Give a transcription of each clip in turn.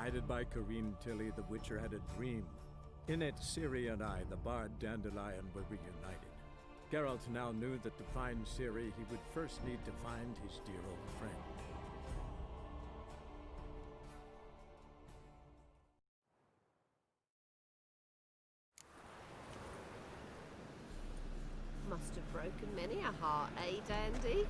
Guided by Corrine Tilly, the Witcher had a dream. In it, Ciri and I, the bard Dandelion, were reunited. Geralt now knew that to find Ciri, he would first need to find his dear old friend. Must have broken many a heart, eh, Dandy?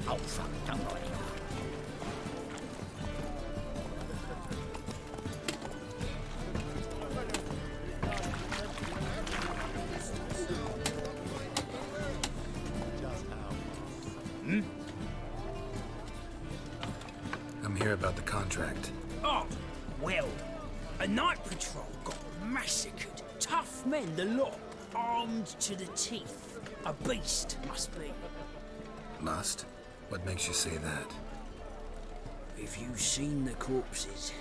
Oh, fuck, don't worry. I'm here about the contract. Oh, well, a night patrol got massacred. Tough men, the lot, armed to the teeth. A beast, must be. Must? What makes you say that? Have you seen the corpses?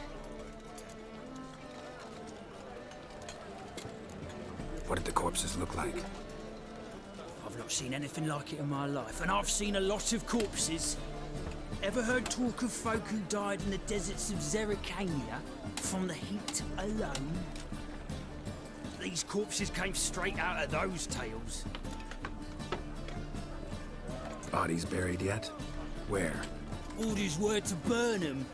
What did the corpses look like? I've not seen anything like it in my life, and I've seen a lot of corpses. Ever heard talk of folk who died in the deserts of Zerrikania from the heat alone? These corpses came straight out of those tales. Bodies buried yet? Where? Orders were to burn them.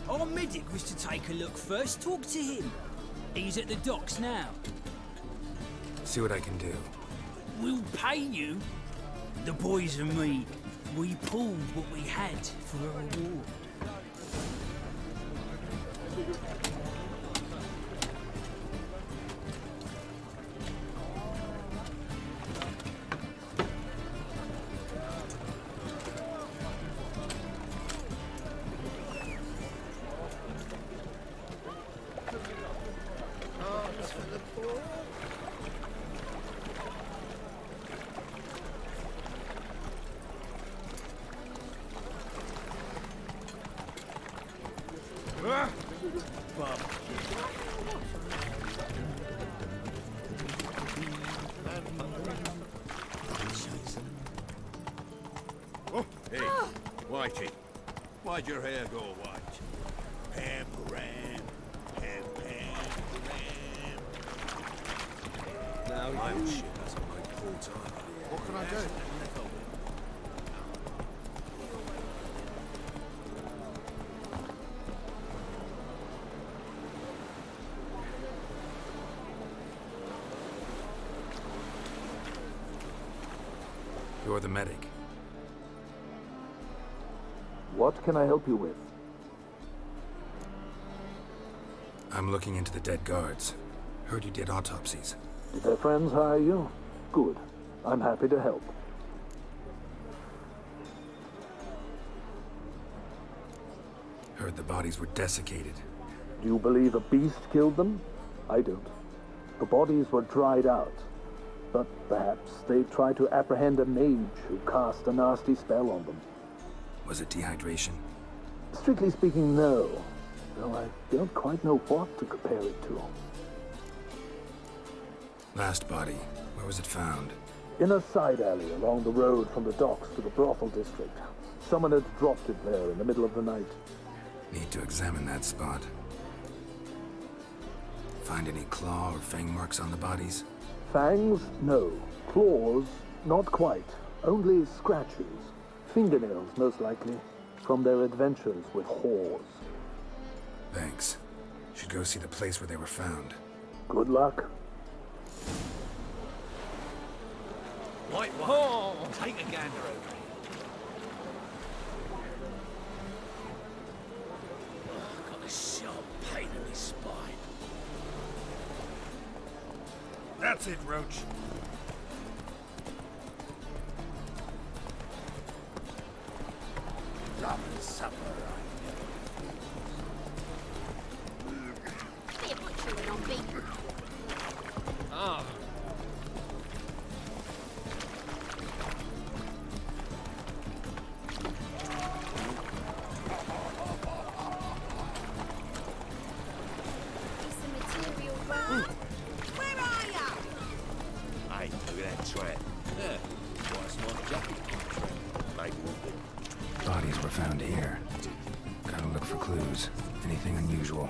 Our medic was to take a look first, talk to him. He's at the docks now. See what I can do. We'll pay you. The boys and me, we pulled what we had for a reward. Oh, hey, Whitey. Why'd your hair go white? Pam-param, pam-pam-param. Now My you... shit hasn't made full time. What can I do? You're the medic. What can I help you with? I'm looking into the dead guards. Heard you did autopsies. Did their friends hire you? Good. I'm happy to help. Heard the bodies were desiccated. Do you believe a beast killed them? I don't. The bodies were dried out. But perhaps they tried to apprehend a mage who cast a nasty spell on them. Was it dehydration? Strictly speaking, no. Though I don't quite know what to compare it to. Last body, where was it found? In a side alley along the road from the docks to the brothel district. Someone had dropped it there in the middle of the night. Need to examine that spot. Find any claw or fang marks on the bodies? Fangs? No. Claws? Not quite. Only scratches. Fingernails, most likely. From their adventures with whores. Thanks. Should go see the place where they were found. Good luck. Right one. Take a gander over here. Oh, got a sharp pain in his spine. That's it, Roach. Lovely supper, Be a butcher and on beef. Ah. Is the material right? Where are ya? I ain't doing that trap. Yeah. Twice my jacket. Make one bit. Bodies were found here. Gotta look for clues. Anything unusual.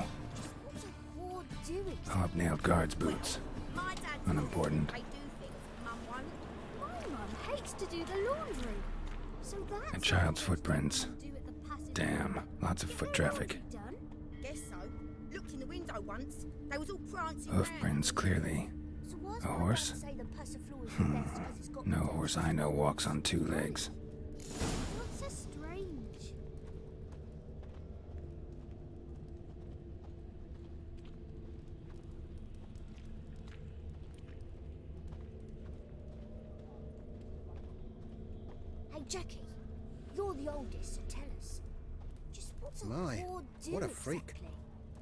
What's a ward doing? Hobnailed guards' boots. My dad Unimportant. I do things Mum won't. My mum hates to do the laundry. So that's And child's footprints. do at the passive Damn, lots of foot traffic. done. Guess so. Looked in the window once. They was all prancing Hoof round. prints, clearly. So why's A my horse? dad say the passiflora is the best 'cause it's got No horse I know walks on two legs. What's so strange? Hey Jackie, you're the oldest, so tell us. Just what's a My, ward do what a freak. exactly?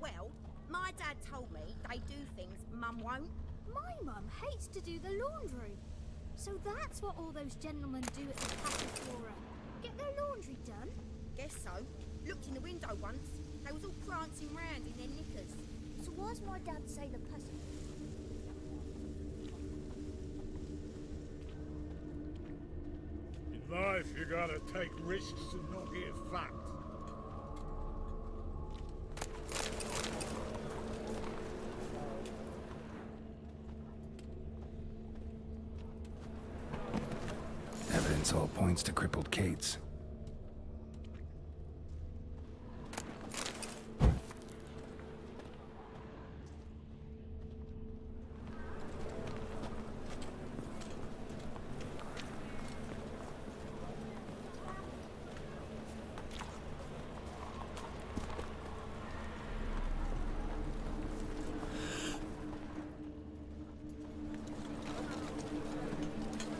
Well, my dad told me they do things Mum won't. My mum hates to do the laundry. So that's what all those gentlemen do at the Passiflora. Get their laundry done? Guess so. Looked in the window once. They was all prancing round in their knickers. So why's my dad say the Passiflora? In life, you gotta take risks and not get fucked. Evidence all points to crippled Kate's.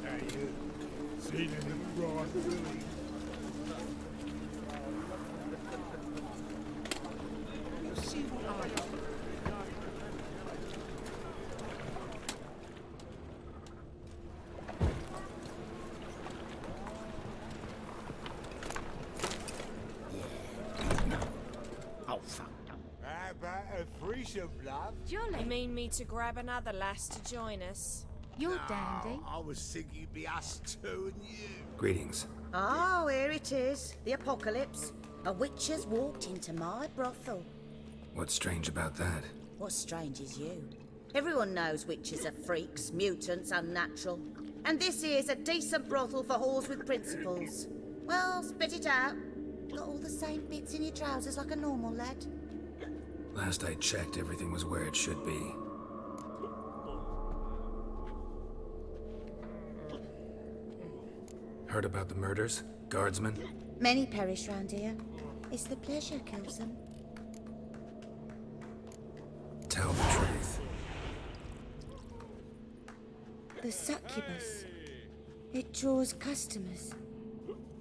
Hey, you. Seen in the broad village. You see what I... Oh, fuck. How about a threesome, love? You mean me to grab another lass to join us? You're dandy. I was thinking it'd be us two and you. Greetings. Oh, here it is. The apocalypse. A witch has walked into my brothel. What's strange about that? What's strange is you. Everyone knows witches are freaks, mutants, unnatural. And this here's a decent brothel for whores with principles. Well, spit it out. Got all the same bits in your trousers like a normal lad. Last I checked, everything was where it should be. Heard about the murders? Guardsmen? Many perish round here. It's the pleasure kills them. Tell the truth. The succubus. It draws customers.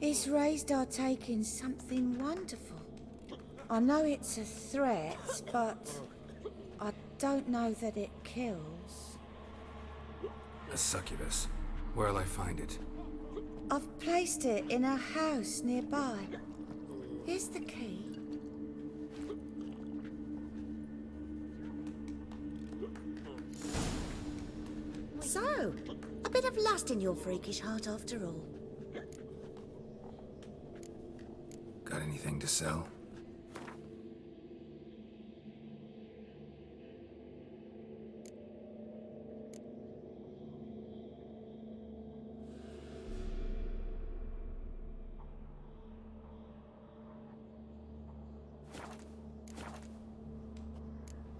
It's raised our take in something wonderful. I know it's a threat, but I don't know that it kills. A succubus. Where'll I find it? I've placed it in a house nearby. Here's the key. So, a bit of lust in your freakish heart after all. Got anything to sell?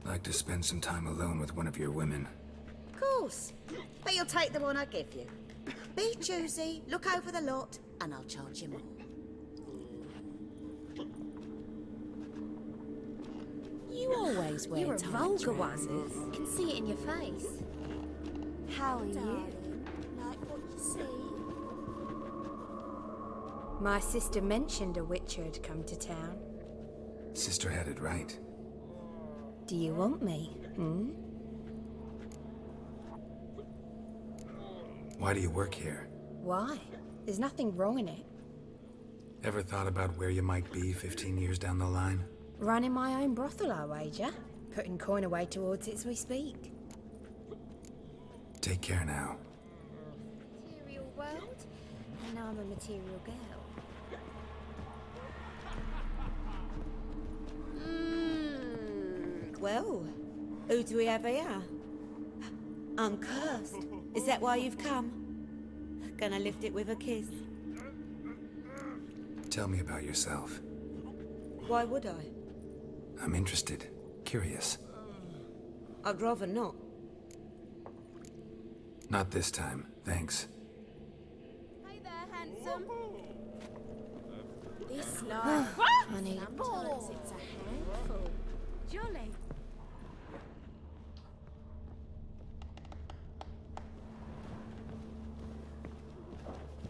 Like to spend some time alone with one of your women. Of course. But you'll take the one I give you. Be choosy, look over the lot, and I'll charge you more. You always wear You're a tight vulgar trousers. one. Can see it in your face. How are you? Like what you see. My sister mentioned a witcher had come to town. Sister had it right. Do you want me? Why do you work here? Why? There's nothing wrong in it. Ever thought about where you might be 15 years down the line? Running my own brothel, I wager. Putting coin away towards it as we speak. Take care now. Material world? And I'm a material girl. Well, who do we have here? I'm cursed. Is that why you've come? Gonna lift it with a kiss? Tell me about yourself. Why would I? I'm interested. Curious. I'd rather not. Not this time, thanks. Hey there, handsome. This life. Honey. Sometimes it's a handful. Jolly.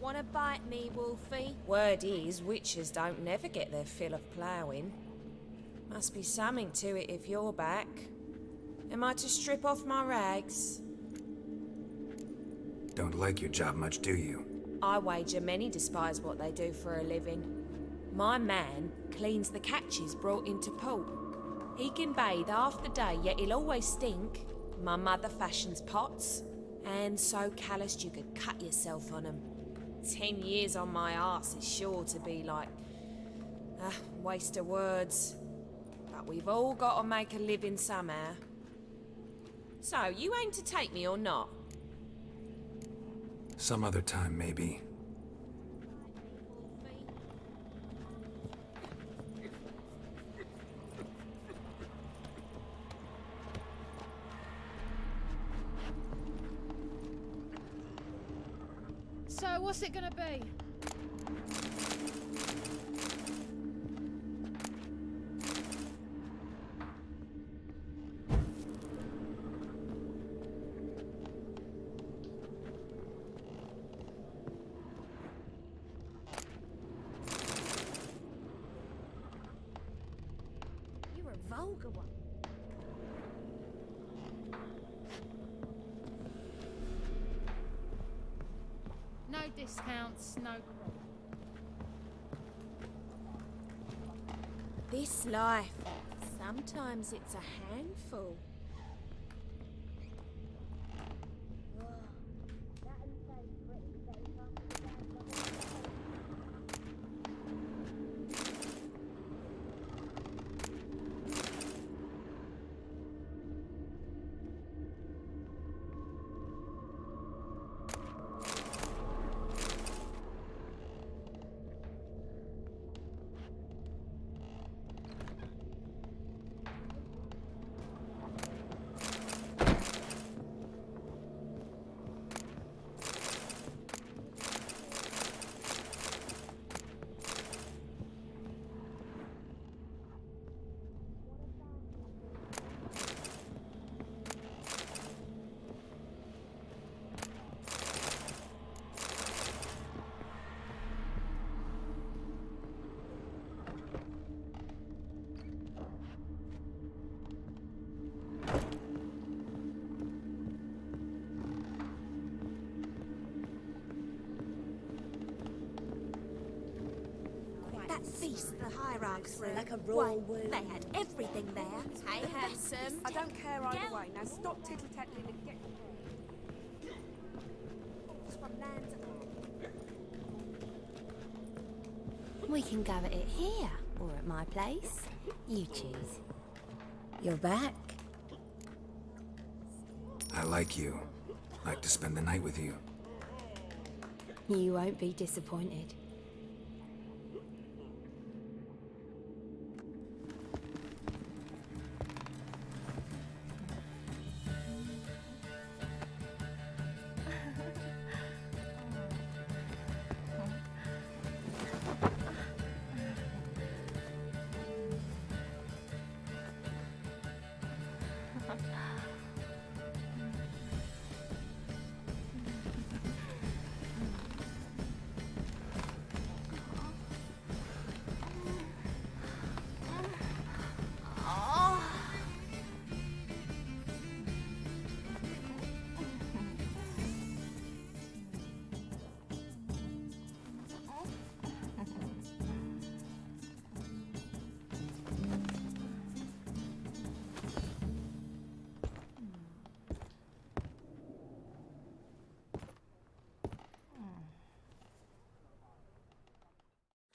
Wanna bite me, Wolfie? Word is, witches don't never get their fill of ploughing. Must be something to it if you're back. Am I to strip off my rags? Don't like your job much, do you? I wager many despise what they do for a living. My man cleans the catches brought into port. He can bathe half the day, yet he'll always stink. My mother fashions pots, and so calloused you could cut yourself on 'em. 10 years on my arse is sure to be like... waste of words. But we've all got to make a living somehow. So, you aim to take me or not? Some other time, maybe. So what's it gonna be? You're a vulgar one. No discounts, no. This life, sometimes it's a handful. That feast the hierarchs threw. Like a royal wound. They had everything there. Hey, handsome. I don't care either way. Now stop tittle-tattling and get... From lands of... We can go at it here, or at my place. You choose. You're back. I like you. Like to spend the night with you. You won't be disappointed.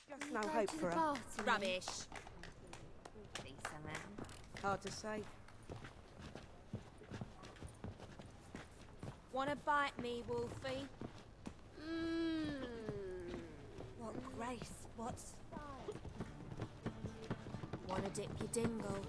Just no hope for her. Rubbish. Be somehow. Hard to say. Wanna bite me, Wolfie? What grace, what style. Wanna dip your dingle?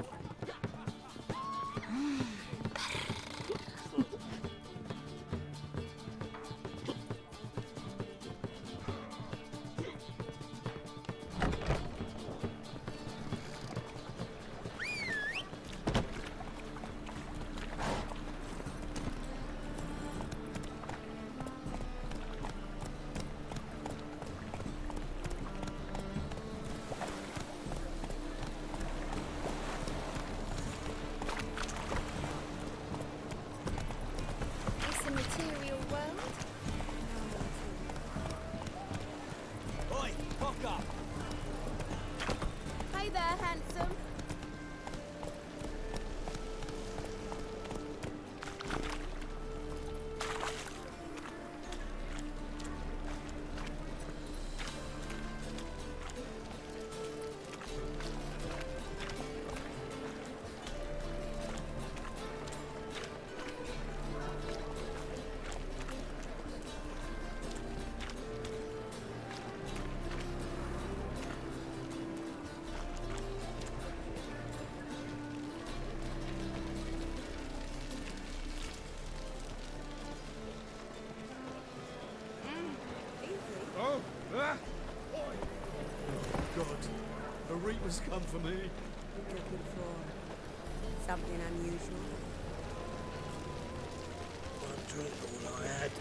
It's a material world. Oi, cock up! Hey there, handsome. Oh! Ah! God, the Reapers come for me. Looking for something unusual. One drink, all I had.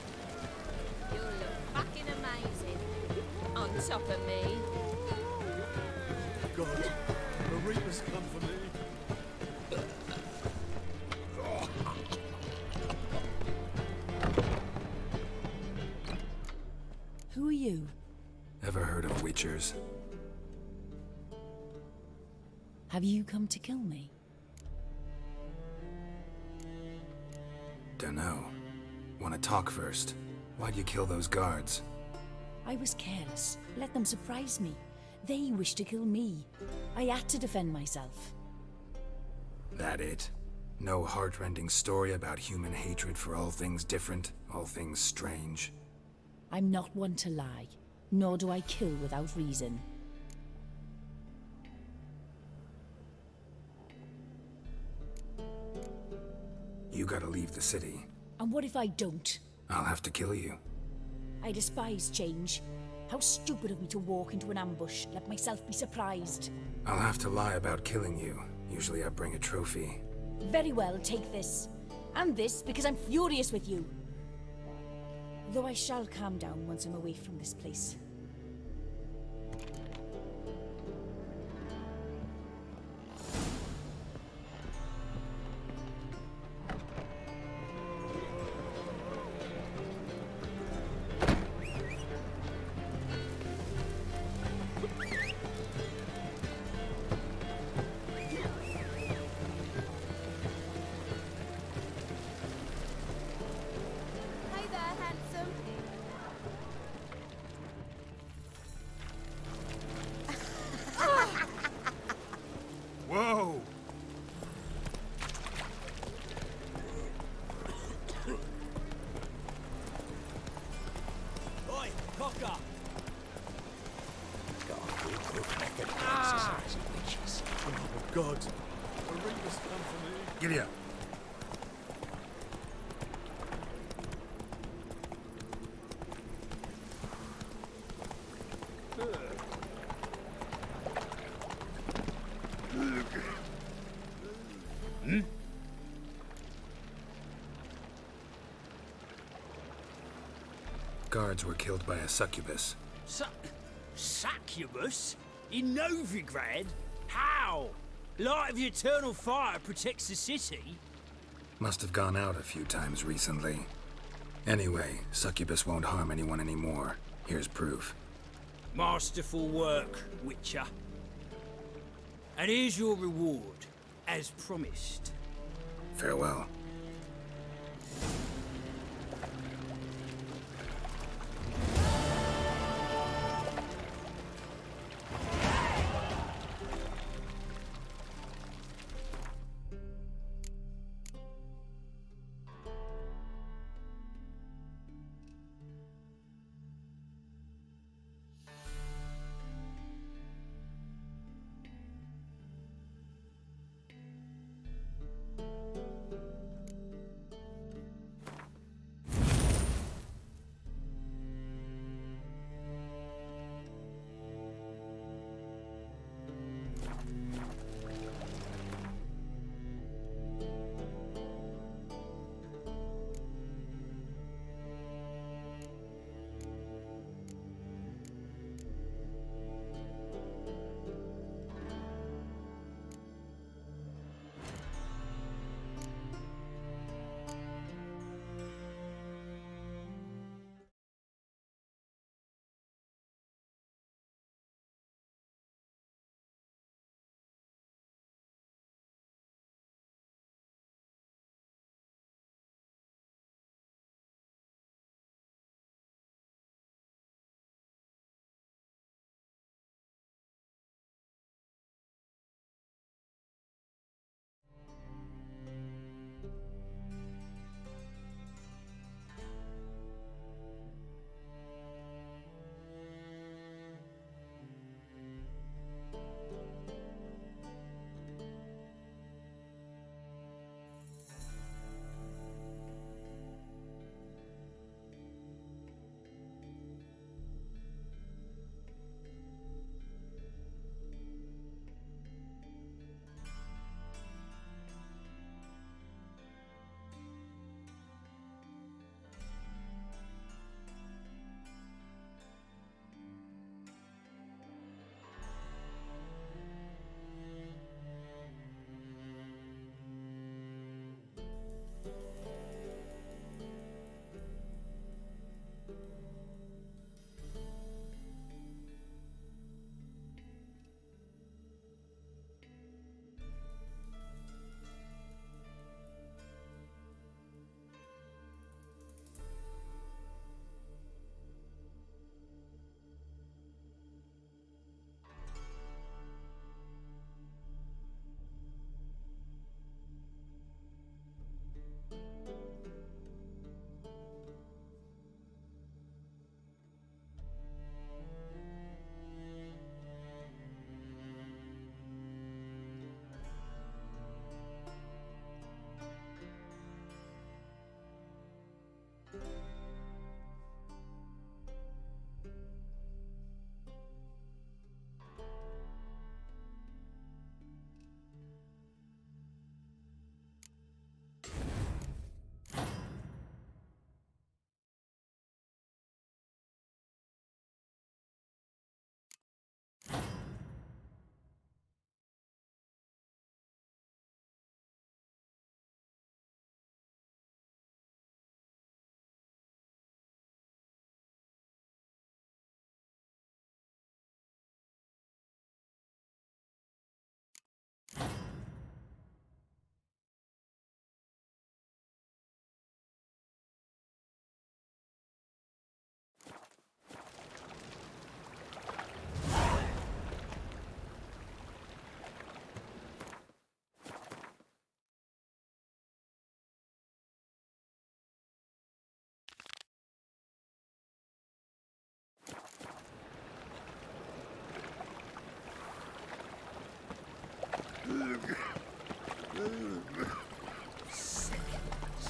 You look fucking amazing. On top of me. God, the Reapers come for me. Who are you? Ever heard of witchers? Have you come to kill me? Dunno. Wanna talk first? Why'd you kill those guards? I was careless. Let them surprise me. They wished to kill me. I had to defend myself. That it? No heartrending story about human hatred for all things different, all things strange? I'm not one to lie, nor do I kill without reason. You gotta leave the city. And what if I don't? I'll have to kill you. I despise change. How stupid of me to walk into an ambush, let myself be surprised. I'll have to lie about killing you. Usually I bring a trophy. Very well, take this. And this, because I'm furious with you. Though I shall calm down once I'm away from this place. Hey there, handsome. Whoa! Oi, cock up! Oh God, the Reapers come for me. Giddy up. Guards were killed by a succubus. Succubus? In Novigrad? How? Light of the eternal fire protects the city? Must have gone out a few times recently. Anyway, succubus won't harm anyone anymore. Here's proof. Masterful work, Witcher. And here's your reward, as promised. Farewell.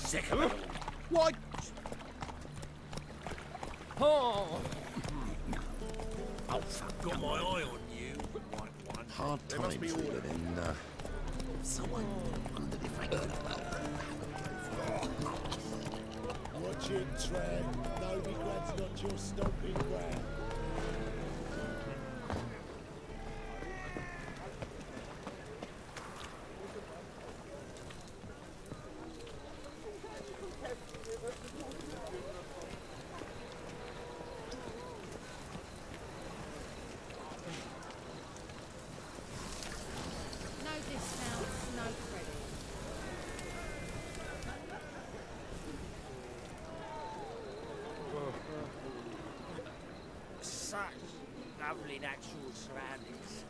Sick of it. What? Oh! Oh, fuck. Got my eye on you, white one. Hard There must times be really in someone under the frank. Watch it, Tram. No regrets got your stomping ground. No discounts, no credit. Such lovely natural surroundings.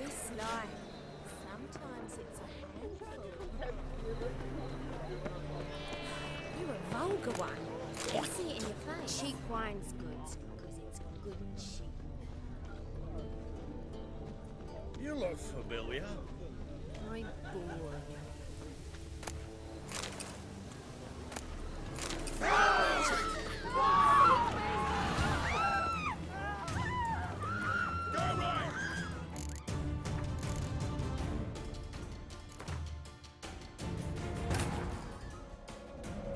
This life, sometimes it's a handful. You're a vulgar one. I see it in your face. Cheap wine's good, because it's good and cheap. You look familiar. I bore you.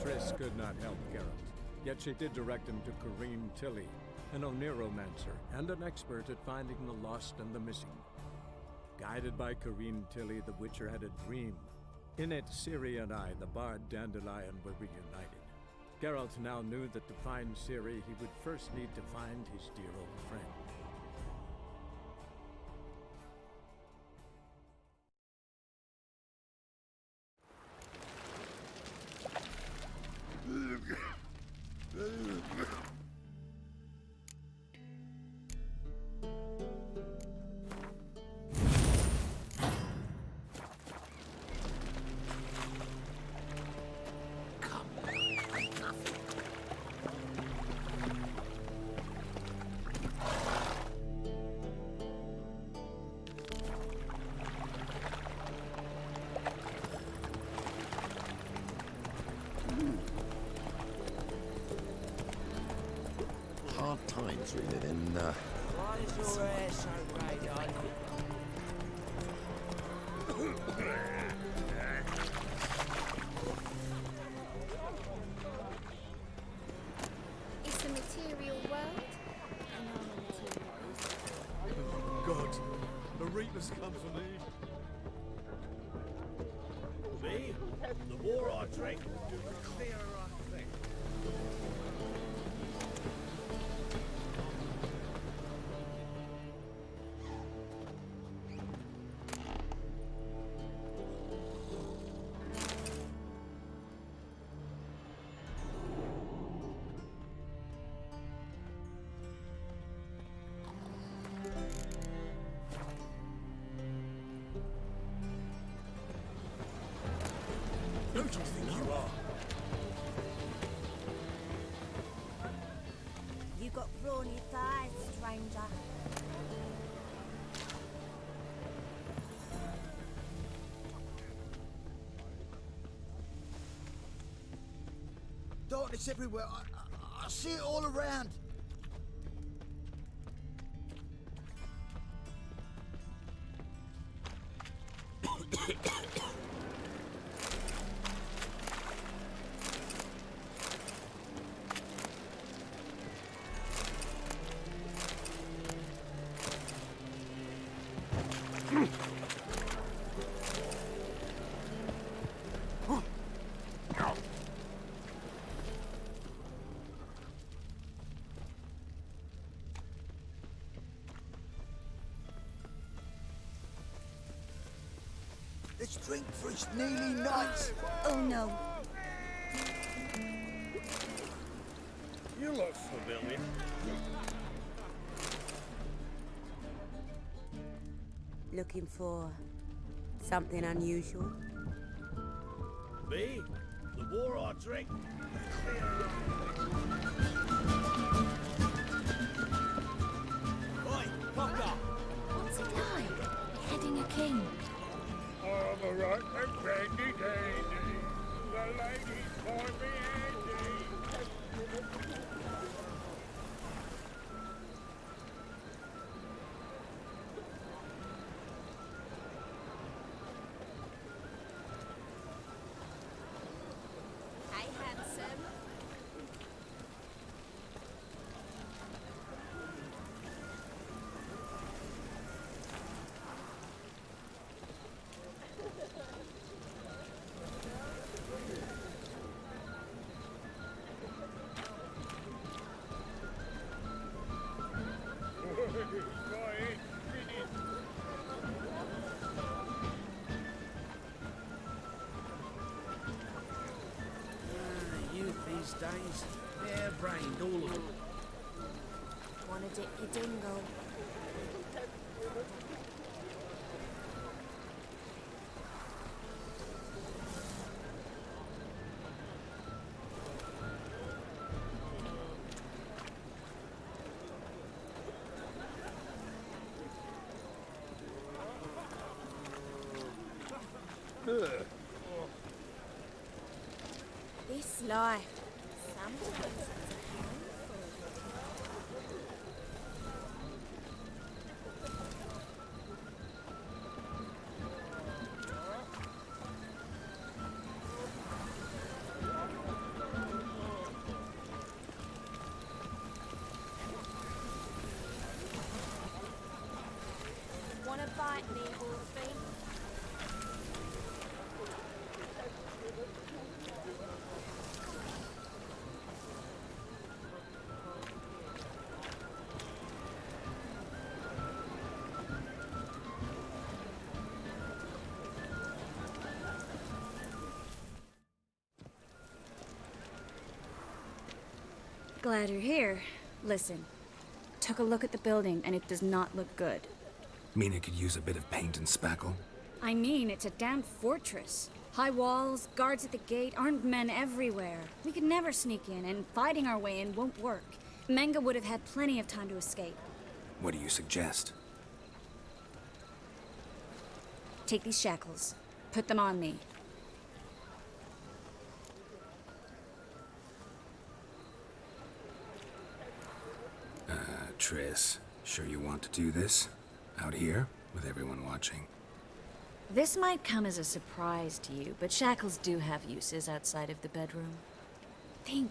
Triss could not help Geralt, yet she did direct him to Kareem Tilly, an Oniromancer and an expert at finding the lost and the missing. Guided by Kareem Tilly, the Witcher had a dream. In it, Ciri and I, the bard Dandelion, were reunited. Geralt now knew that to find Ciri, he would first need to find his dear old friend. Hard times, really, then, Why is your hair so grey, darling? It's a material world, and I'm a material beast. God, the Reapers come for me. Me? The more I drink, the clearer I think. Who do you think you are? You got brawny thighs, stranger. Darkness everywhere. I see it all around. Let's drink for it's nearly night. Oh no. You look familiar. Looking for something unusual? Me? The more I drink, the clearer I think. Oi, fuck up! What's it like, beheading a king? days. Hair-brained, all of them. Wanna dip your dingle? This life, sometimes it's a Wanna bite me, Wolfie? Glad you're here. Listen, took a look at the building and it does not look good. Mean it could use a bit of paint and spackle? I mean, it's a damn fortress. High walls, guards at the gate, armed men everywhere. We could never sneak in, and fighting our way in won't work. Menga would have had plenty of time to escape. What do you suggest? Take these shackles. Put them on me. Triss, sure you want to do this? Out here, with everyone watching? This might come as a surprise to you, but shackles do have uses outside of the bedroom. Think.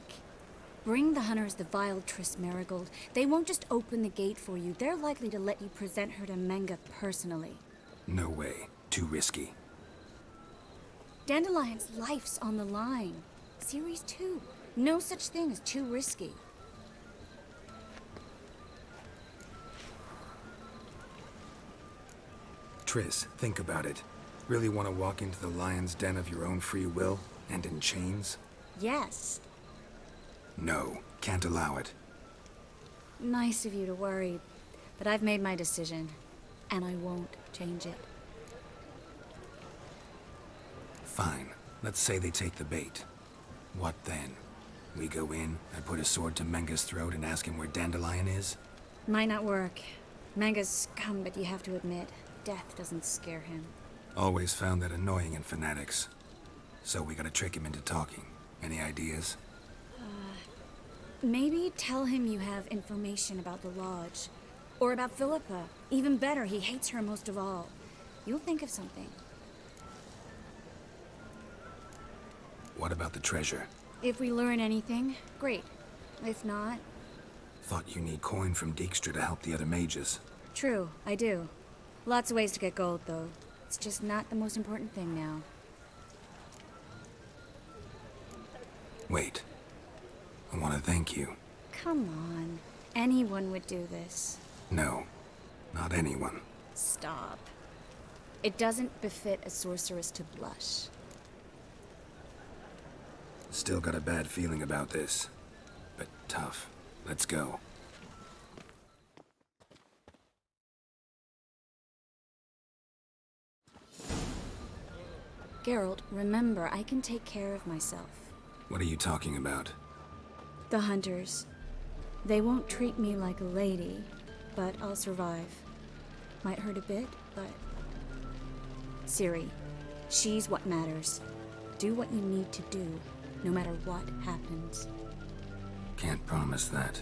Bring the hunters the vile Triss Marigold. They won't just open the gate for you. They're likely to let you present her to Menga personally. No way. Too risky. Dandelion's life's on the line. Series 2. No such thing as too risky. Triss, think about it. Really want to walk into the lion's den of your own free will, and in chains? Yes. No, can't allow it. Nice of you to worry, but I've made my decision, and I won't change it. Fine. Let's say they take the bait. What then? We go in, I put a sword to Menga's throat and ask him where Dandelion is? Might not work. Menga's scum, but you have to admit, death doesn't scare him. Always found that annoying in fanatics. So we gotta trick him into talking. Any ideas? Maybe tell him you have information about the Lodge. Or about Philippa. Even better, he hates her most of all. You'll think of something. What about the treasure? If we learn anything, great. If not... Thought you need coin from Dijkstra to help the other mages. True, I do. Lots of ways to get gold, though. It's just not the most important thing now. Wait. I want to thank you. Come on. Anyone would do this. No. Not anyone. Stop. It doesn't befit a sorceress to blush. Still got a bad feeling about this. But tough. Let's go. Geralt, remember, I can take care of myself. What are you talking about? The hunters. They won't treat me like a lady, but I'll survive. Might hurt a bit, but... Ciri, she's what matters. Do what you need to do, no matter what happens. Can't promise that.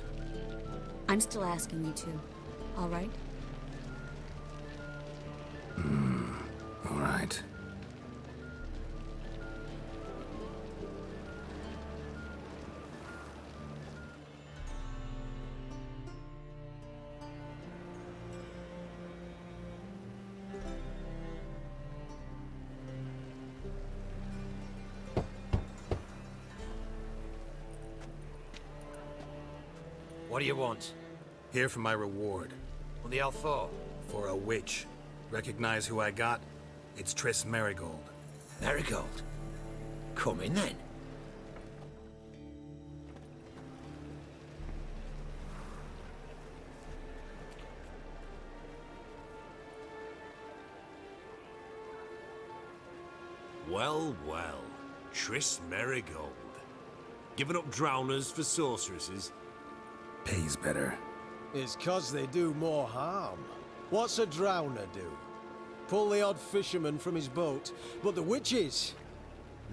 I'm still asking you to, all right? All right. What do you want? Here for my reward. What the hell for? For a witch. Recognize who I got? It's Triss Marigold. Marigold? Come in then. Well, well. Triss Merigold. Giving up drowners for sorceresses? Pays better. It's 'cause they do more harm. What's a drowner do? Pull the odd fisherman from his boat. But the witches,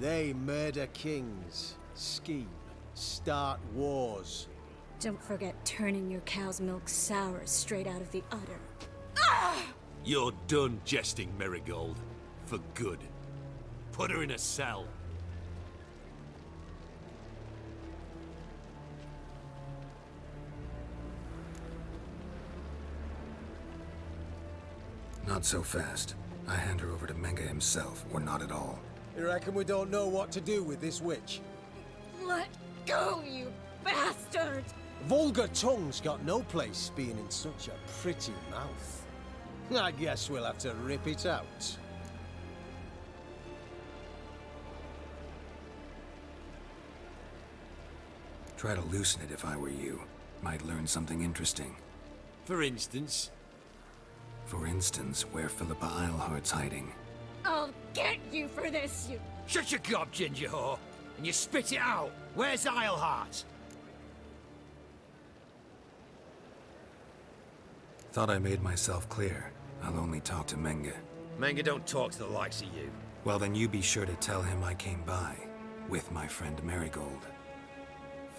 they murder kings, scheme, start wars. Don't forget turning your cow's milk sour straight out of the udder. You're done jesting, Merigold. For good. Put her in a cell. Not so fast. I hand her over to Menga himself, or not at all. You reckon we don't know what to do with this witch? Let go, you bastard! Vulgar tongue's got no place being in such a pretty mouth. I guess we'll have to rip it out. Try to loosen it if I were you. Might learn something interesting. For instance? For instance, where Philippa Eilhart's hiding. I'll get you for this, you... Shut your gob, ginger whore, and you spit it out. Where's Eilhart? Thought I made myself clear. I'll only talk to Menga. Menga don't talk to the likes of you. Well, then you be sure to tell him I came by. With my friend Merigold.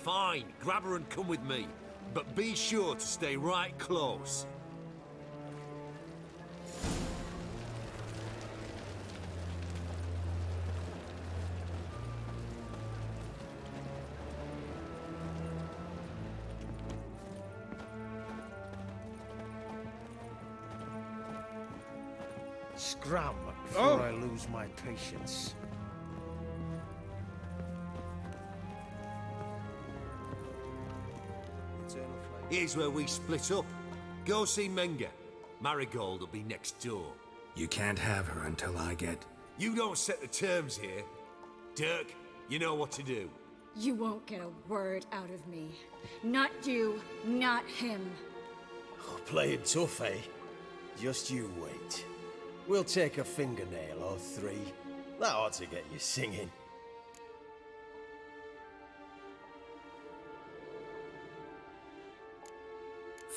Fine, grab her and come with me. But be sure to stay right close. Scram before I lose my patience. Here's where we split up. Go see Menga. Marigold will be next door. You can't have her until I get... You don't set the terms here. Dirk, you know what to do. You won't get a word out of me. Not you, not him. Oh, playing tough, eh? Just you wait. We'll take a fingernail or three. That ought to get you singing.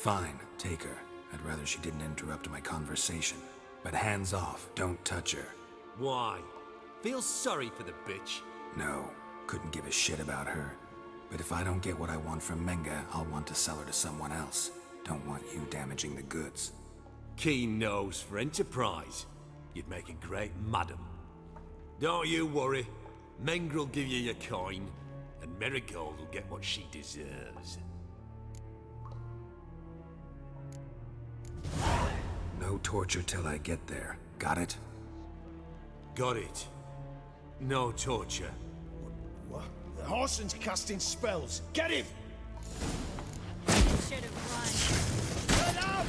Fine, take her. I'd rather she didn't interrupt my conversation. But hands off, don't touch her. Why? Feel sorry for the bitch? No, couldn't give a shit about her. But if I don't get what I want from Menga, I'll want to sell her to someone else. Don't want you damaging the goods. Keen nose for enterprise. You'd make a great madam. Don't you worry. Mengrel will give you your coin, and Merigold will get what she deserves. No torture till I get there. Got it? Got it. No torture. What? The Horson's casting spells. Get him! Should have run. Get out!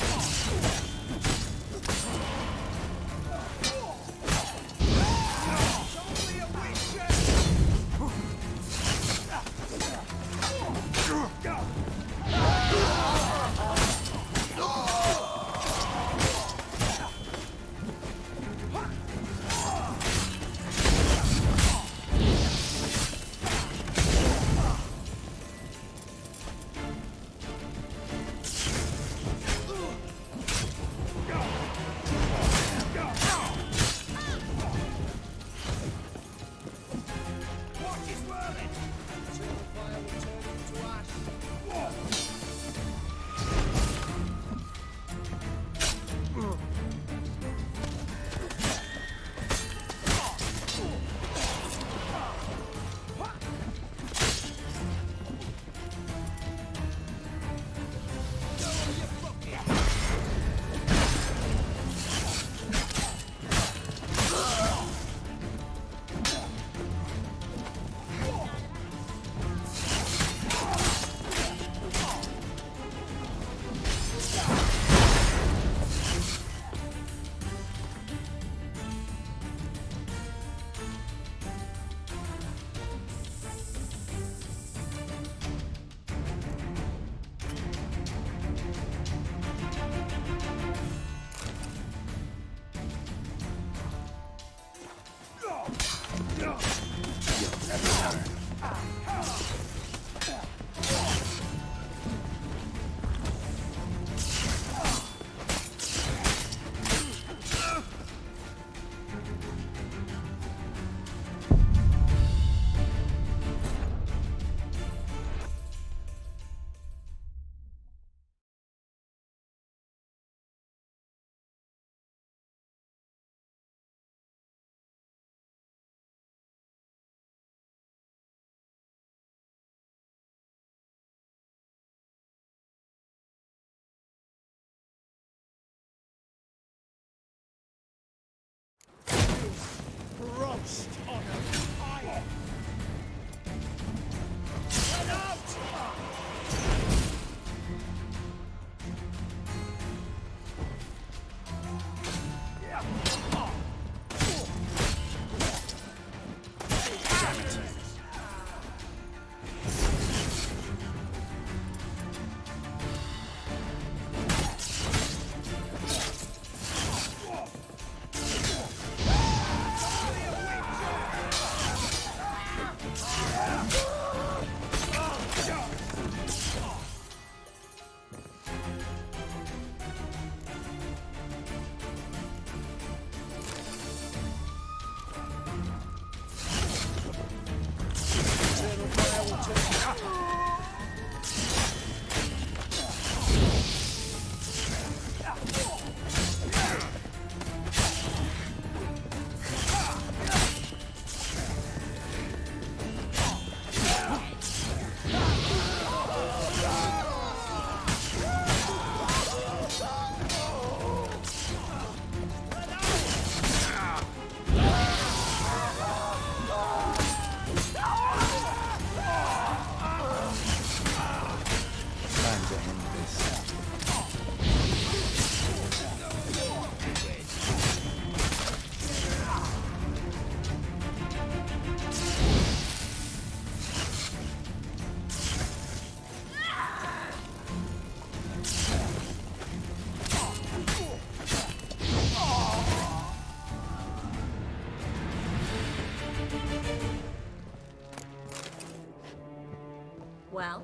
Ghost on a fire! Get out! Well?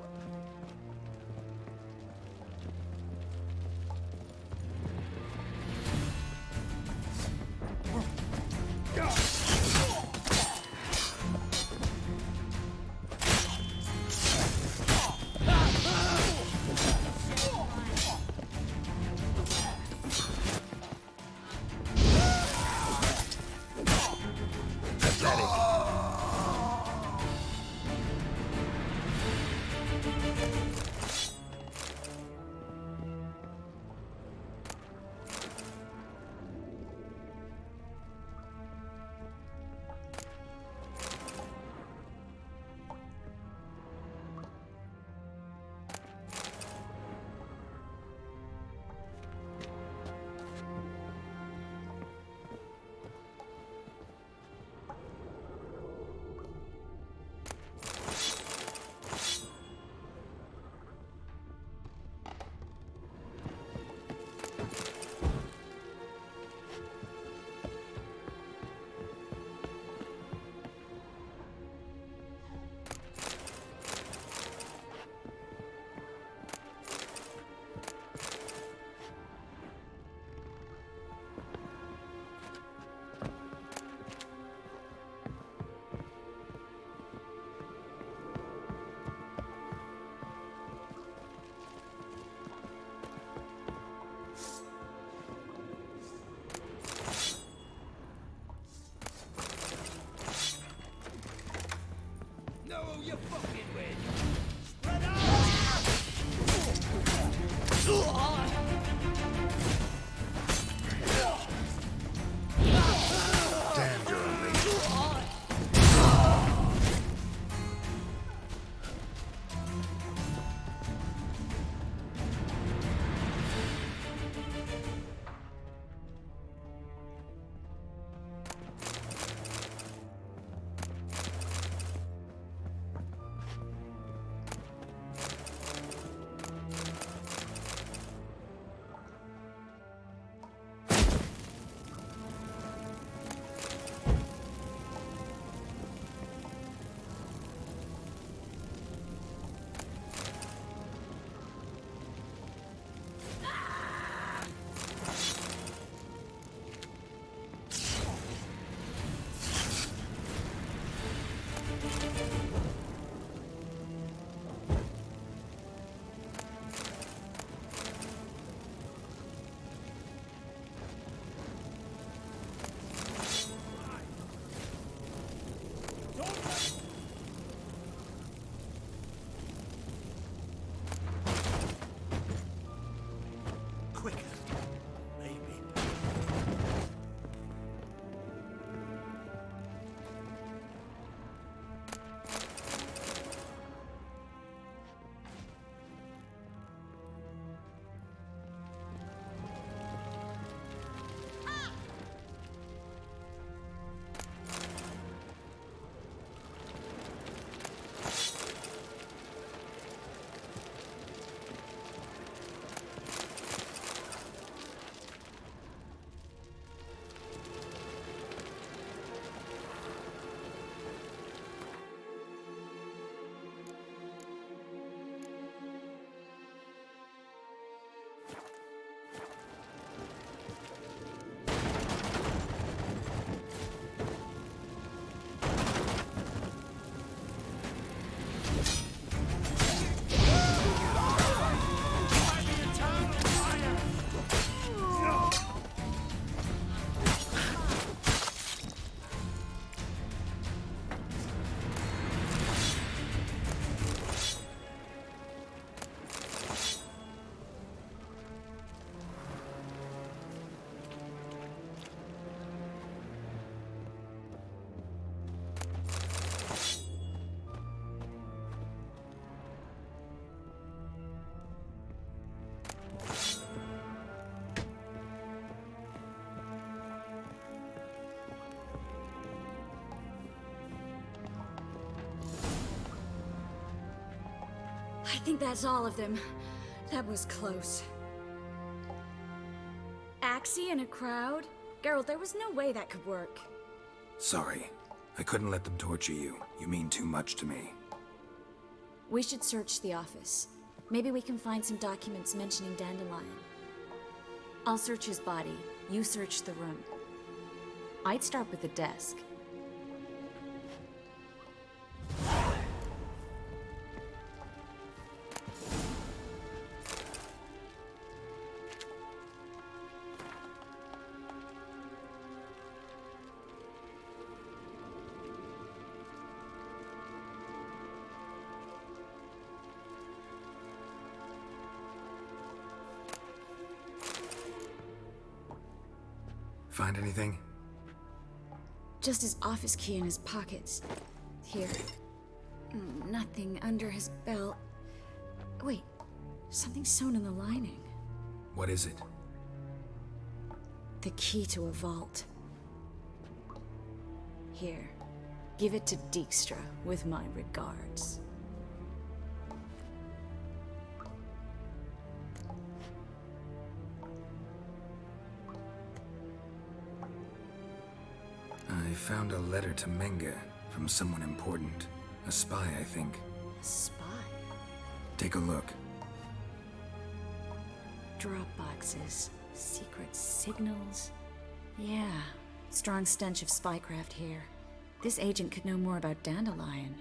You fucking win! Damn, you're amazing. think that's all of them. That was close. Axie in a crowd? Geralt, there was no way that could work. Sorry. I couldn't let them torture you. You mean too much to me. We should search the office. Maybe we can find some documents mentioning Dandelion. I'll search his body. You search the room. I'd start with the desk. Find anything? Just his office key in his pockets. Here. Nothing under his belt. Wait, something sewn in the lining. What is it? The key to a vault. Here. Give it to Dijkstra with my regards. I found a letter to Menge from someone important. A spy, I think. A spy? Take a look. Drop boxes. Secret signals. Yeah. Strong stench of spycraft here. This agent could know more about Dandelion.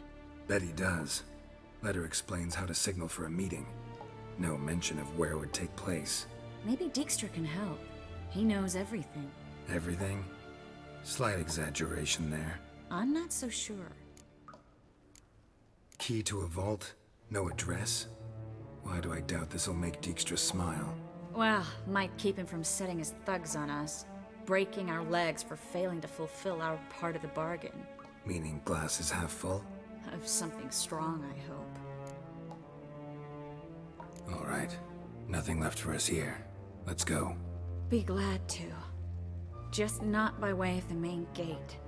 Bet he does. Letter explains how to signal for a meeting. No mention of where it would take place. Maybe Dijkstra can help. He knows everything. Everything? Slight exaggeration there. I'm not so sure. Key to a vault? No address? Why do I doubt this'll make Dijkstra smile? Well, might keep him from setting his thugs on us. Breaking our legs for failing to fulfill our part of the bargain. Meaning glass is half full? Of something strong, I hope. All right. Nothing left for us here. Let's go. Be glad to. Just not by way of the main gate.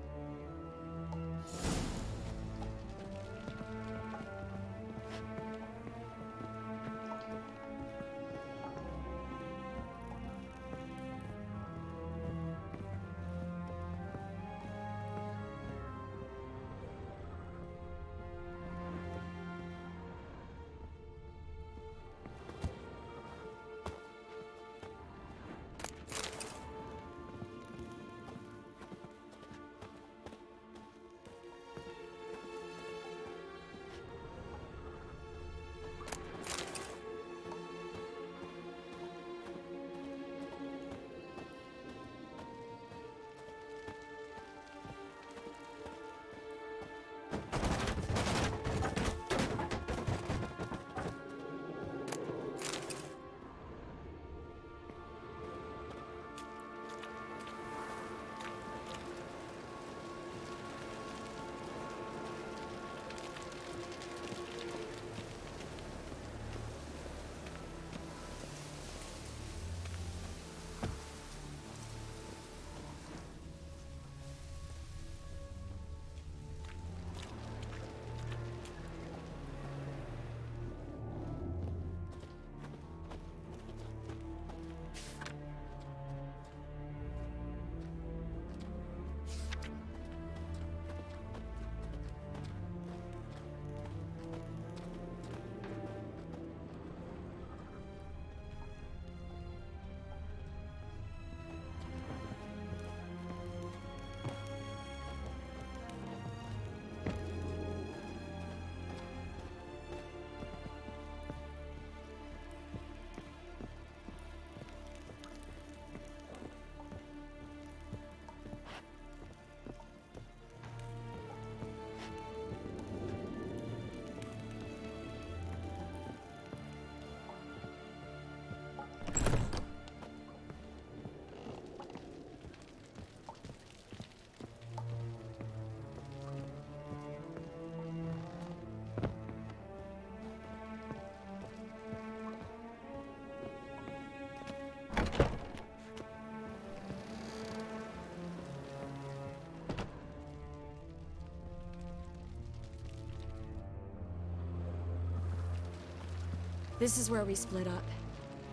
This is where we split up.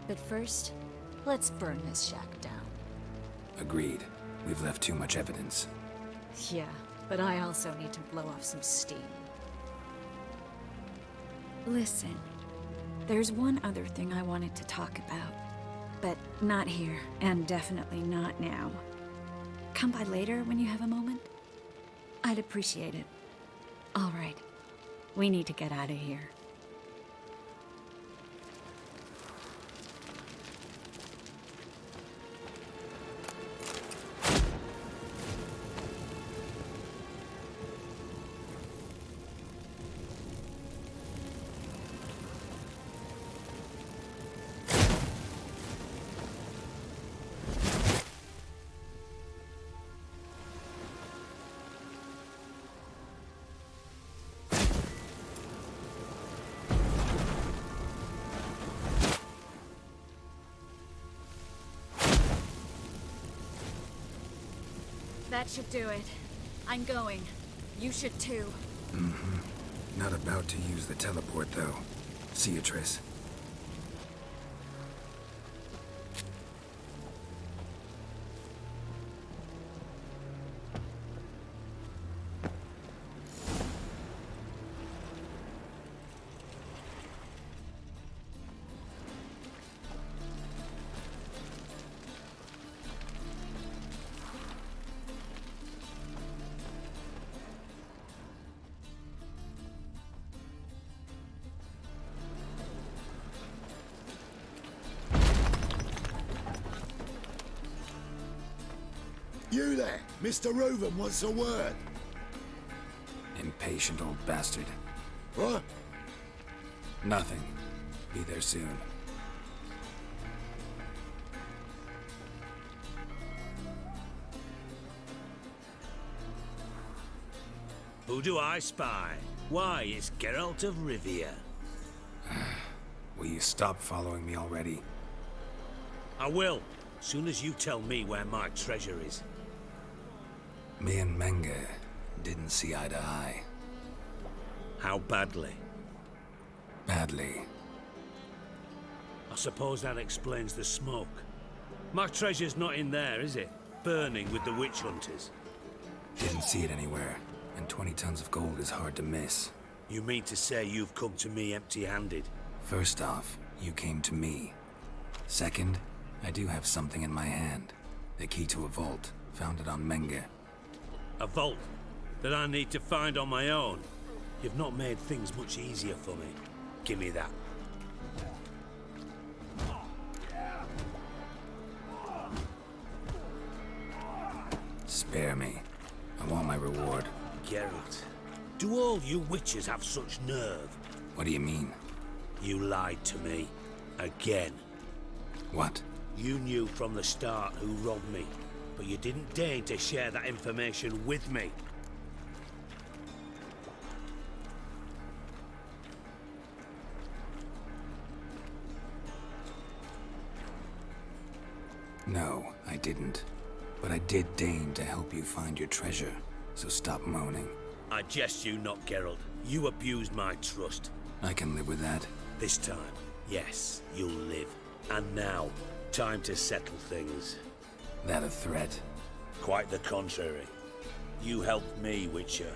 But first, let's burn this shack down. Agreed. We've left too much evidence. Yeah, but I also need to blow off some steam. Listen, there's one other thing I wanted to talk about. But not here, and definitely not now. Come by later when you have a moment? I'd appreciate it. All right. We need to get out of here. That should do it. I'm going. You should too. Mm-hmm. Not about to use the teleport, though. See you, Triss. You there, Mr. Reuven wants a word. Impatient old bastard. What? Nothing. Be there soon. Who do I spy? Why, it's Geralt of Rivia. Will you stop following me already? I will, soon as you tell me where my treasure is. Me and Menge didn't see eye to eye. How badly? Badly. I suppose that explains the smoke. My treasure's not in there, is it? Burning with the witch hunters. Didn't see it anywhere, and 20 tons of gold is hard to miss. You mean to say you've come to me empty-handed? First off, you came to me. Second, I do have something in my hand. The key to a vault, found it on Menge. A vault that I need to find on my own. You've not made things much easier for me. Give me that. Spare me. I want my reward. Geralt, do all you witches have such nerve? What do you mean? You lied to me. Again. What? You knew from the start who robbed me, but you didn't deign to share that information with me. No, I didn't. But I did deign to help you find your treasure, so stop moaning. I jest you not, Geralt. You abused my trust. I can live with that. This time, yes, you'll live. And now, time to settle things. That a threat? Quite the contrary. You helped me, Witcher.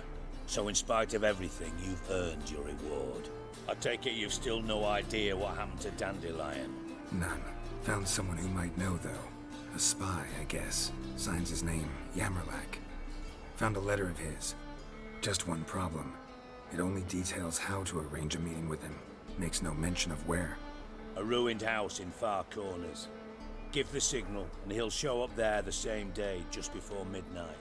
So in spite of everything, you've earned your reward. I take it you've still no idea what happened to Dandelion? None. Found someone who might know, though. A spy, I guess. Signs his name, Yamerlak. Found a letter of his. Just one problem. It only details how to arrange a meeting with him. Makes no mention of where. A ruined house in Far Corners. Give the signal, and he'll show up there the same day, just before midnight.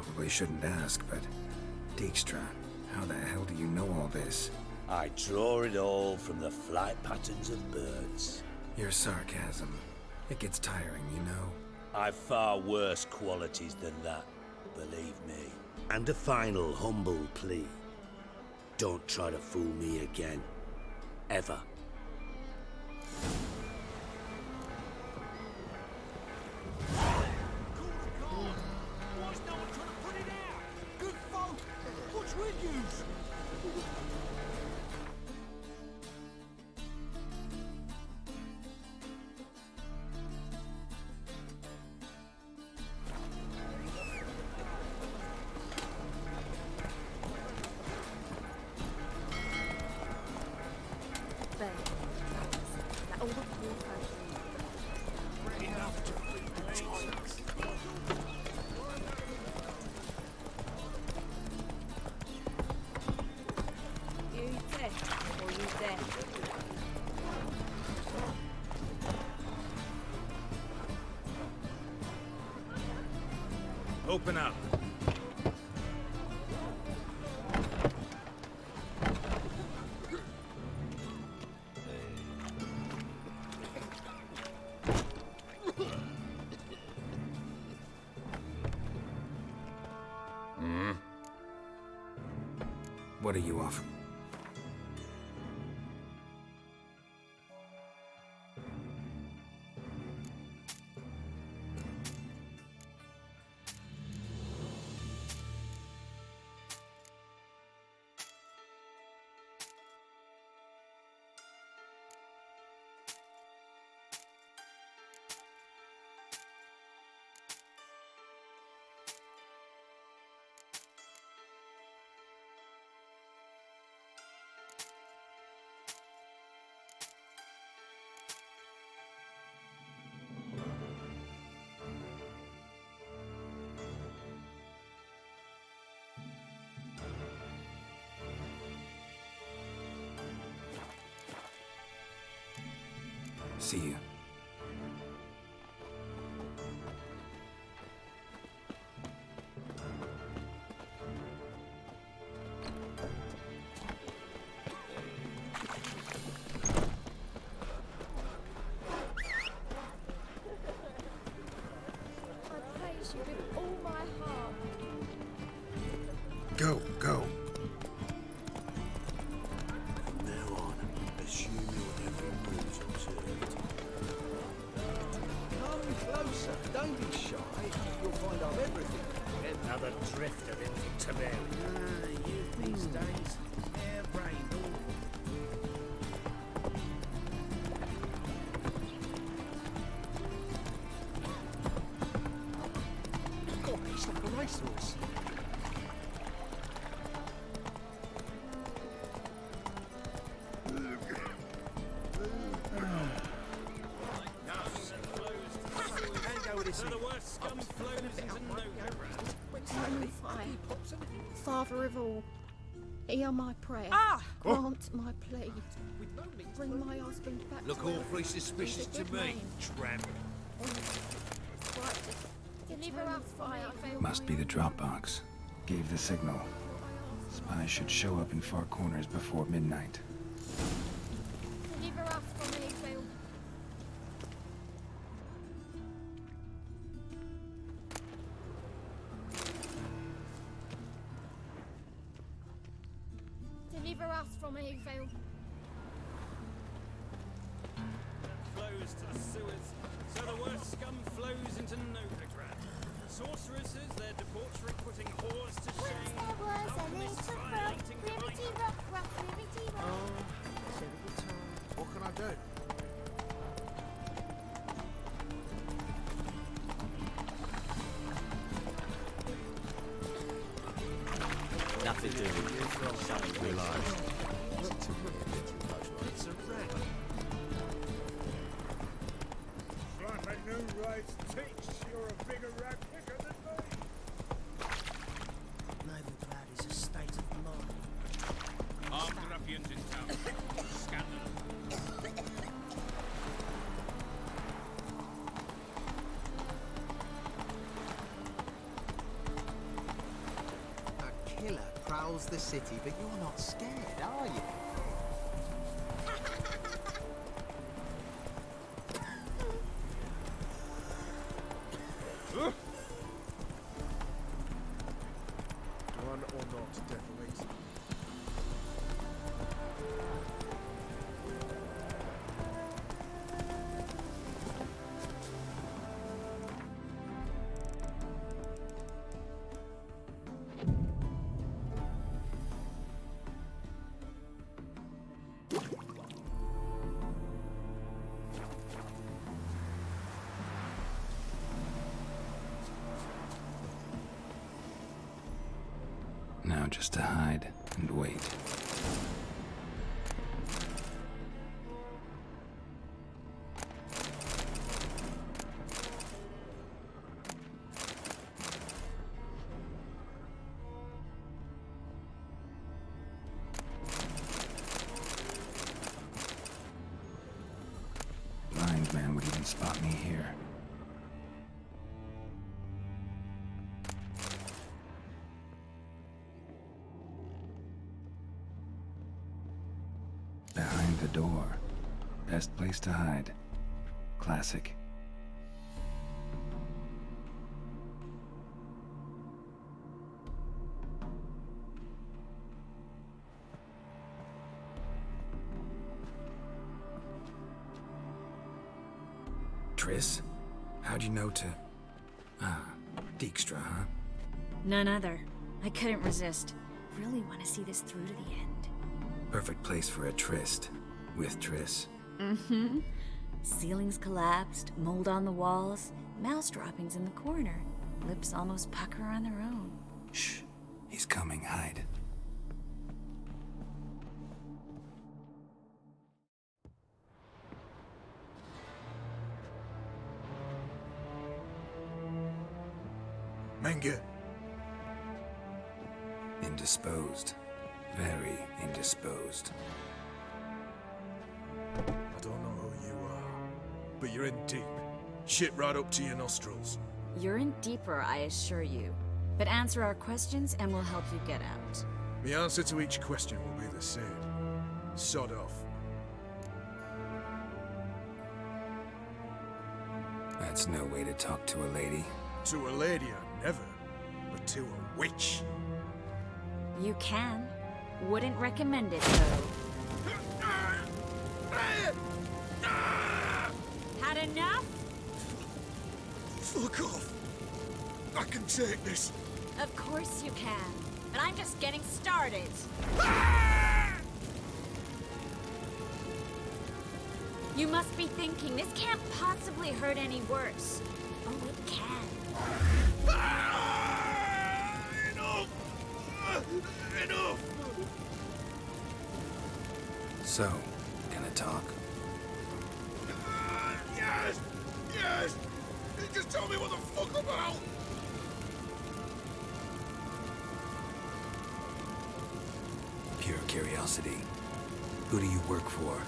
Probably shouldn't ask, but Dijkstra, how the hell do you know all this? I draw it all from the flight patterns of birds. Your sarcasm. It gets tiring, you know? I've far worse qualities than that, believe me. And a final humble plea. Don't try to fool me again. Ever. Open up. What are you offering? See you. I praise you with all my heart. Go, go. From now on, assume your every move's observed. Come closer. Don't be shy. You'll find out everything. Another drift of infant Youth these days, hair-brained awful. God, he's like a racehorse. Father of all, hear my prayer. Grant my plea. Bring my husband back. Look to awfully earth. suspicious He's a to good me, man. tramp. Deliver us from evil. Must be the Dropbox. Gave the signal. Spies should show up in far corners before midnight. Deliver us from evil. Deliver us from evil. Flows to the sewers, so the worst scum flows into Novigrad. Sorceresses, their debauchery putting whores to shame. There was a little frog, ribbity rock, rock, ribbity rock. What can I do? Nothing doing. Something realised. It's a rat. Try my new rights takes. You're a bigger rat picker than me. Novigrad is a state of mind. Armed ruffians in town. Scandal. prowls the city, but you're not scared, are you? One or not decorated. Now just to hide and wait. Blind man would even spot me here. Behind the door. Best place to hide. Classic. Triss? How'd you know to... Ah, Dijkstra, huh? None other. I couldn't resist. Really want to see this through to the end. Perfect place for a tryst. With Triss. Mm-hmm. Ceilings collapsed, mold on the walls, mouse droppings in the corner. Lips almost pucker on their own. Shh. He's coming. Hide. Menge. Indisposed. Very indisposed. I don't know who you are, but you're in deep. Shit right up to your nostrils. You're in deeper, I assure you. But answer our questions and we'll help you get out. The answer to each question will be the same. Sod off. That's no way to talk to a lady. To a lady, I never. But to a witch. You can. Wouldn't recommend it, though. Had enough? Fuck off. I can take this. Of course you can. But I'm just getting started. You must be thinking, this can't possibly hurt any worse. Oh, it can. Enough! Enough! So, gonna talk? Yes! Yes! Just tell me what the fuck about! Pure curiosity. Who do you work for?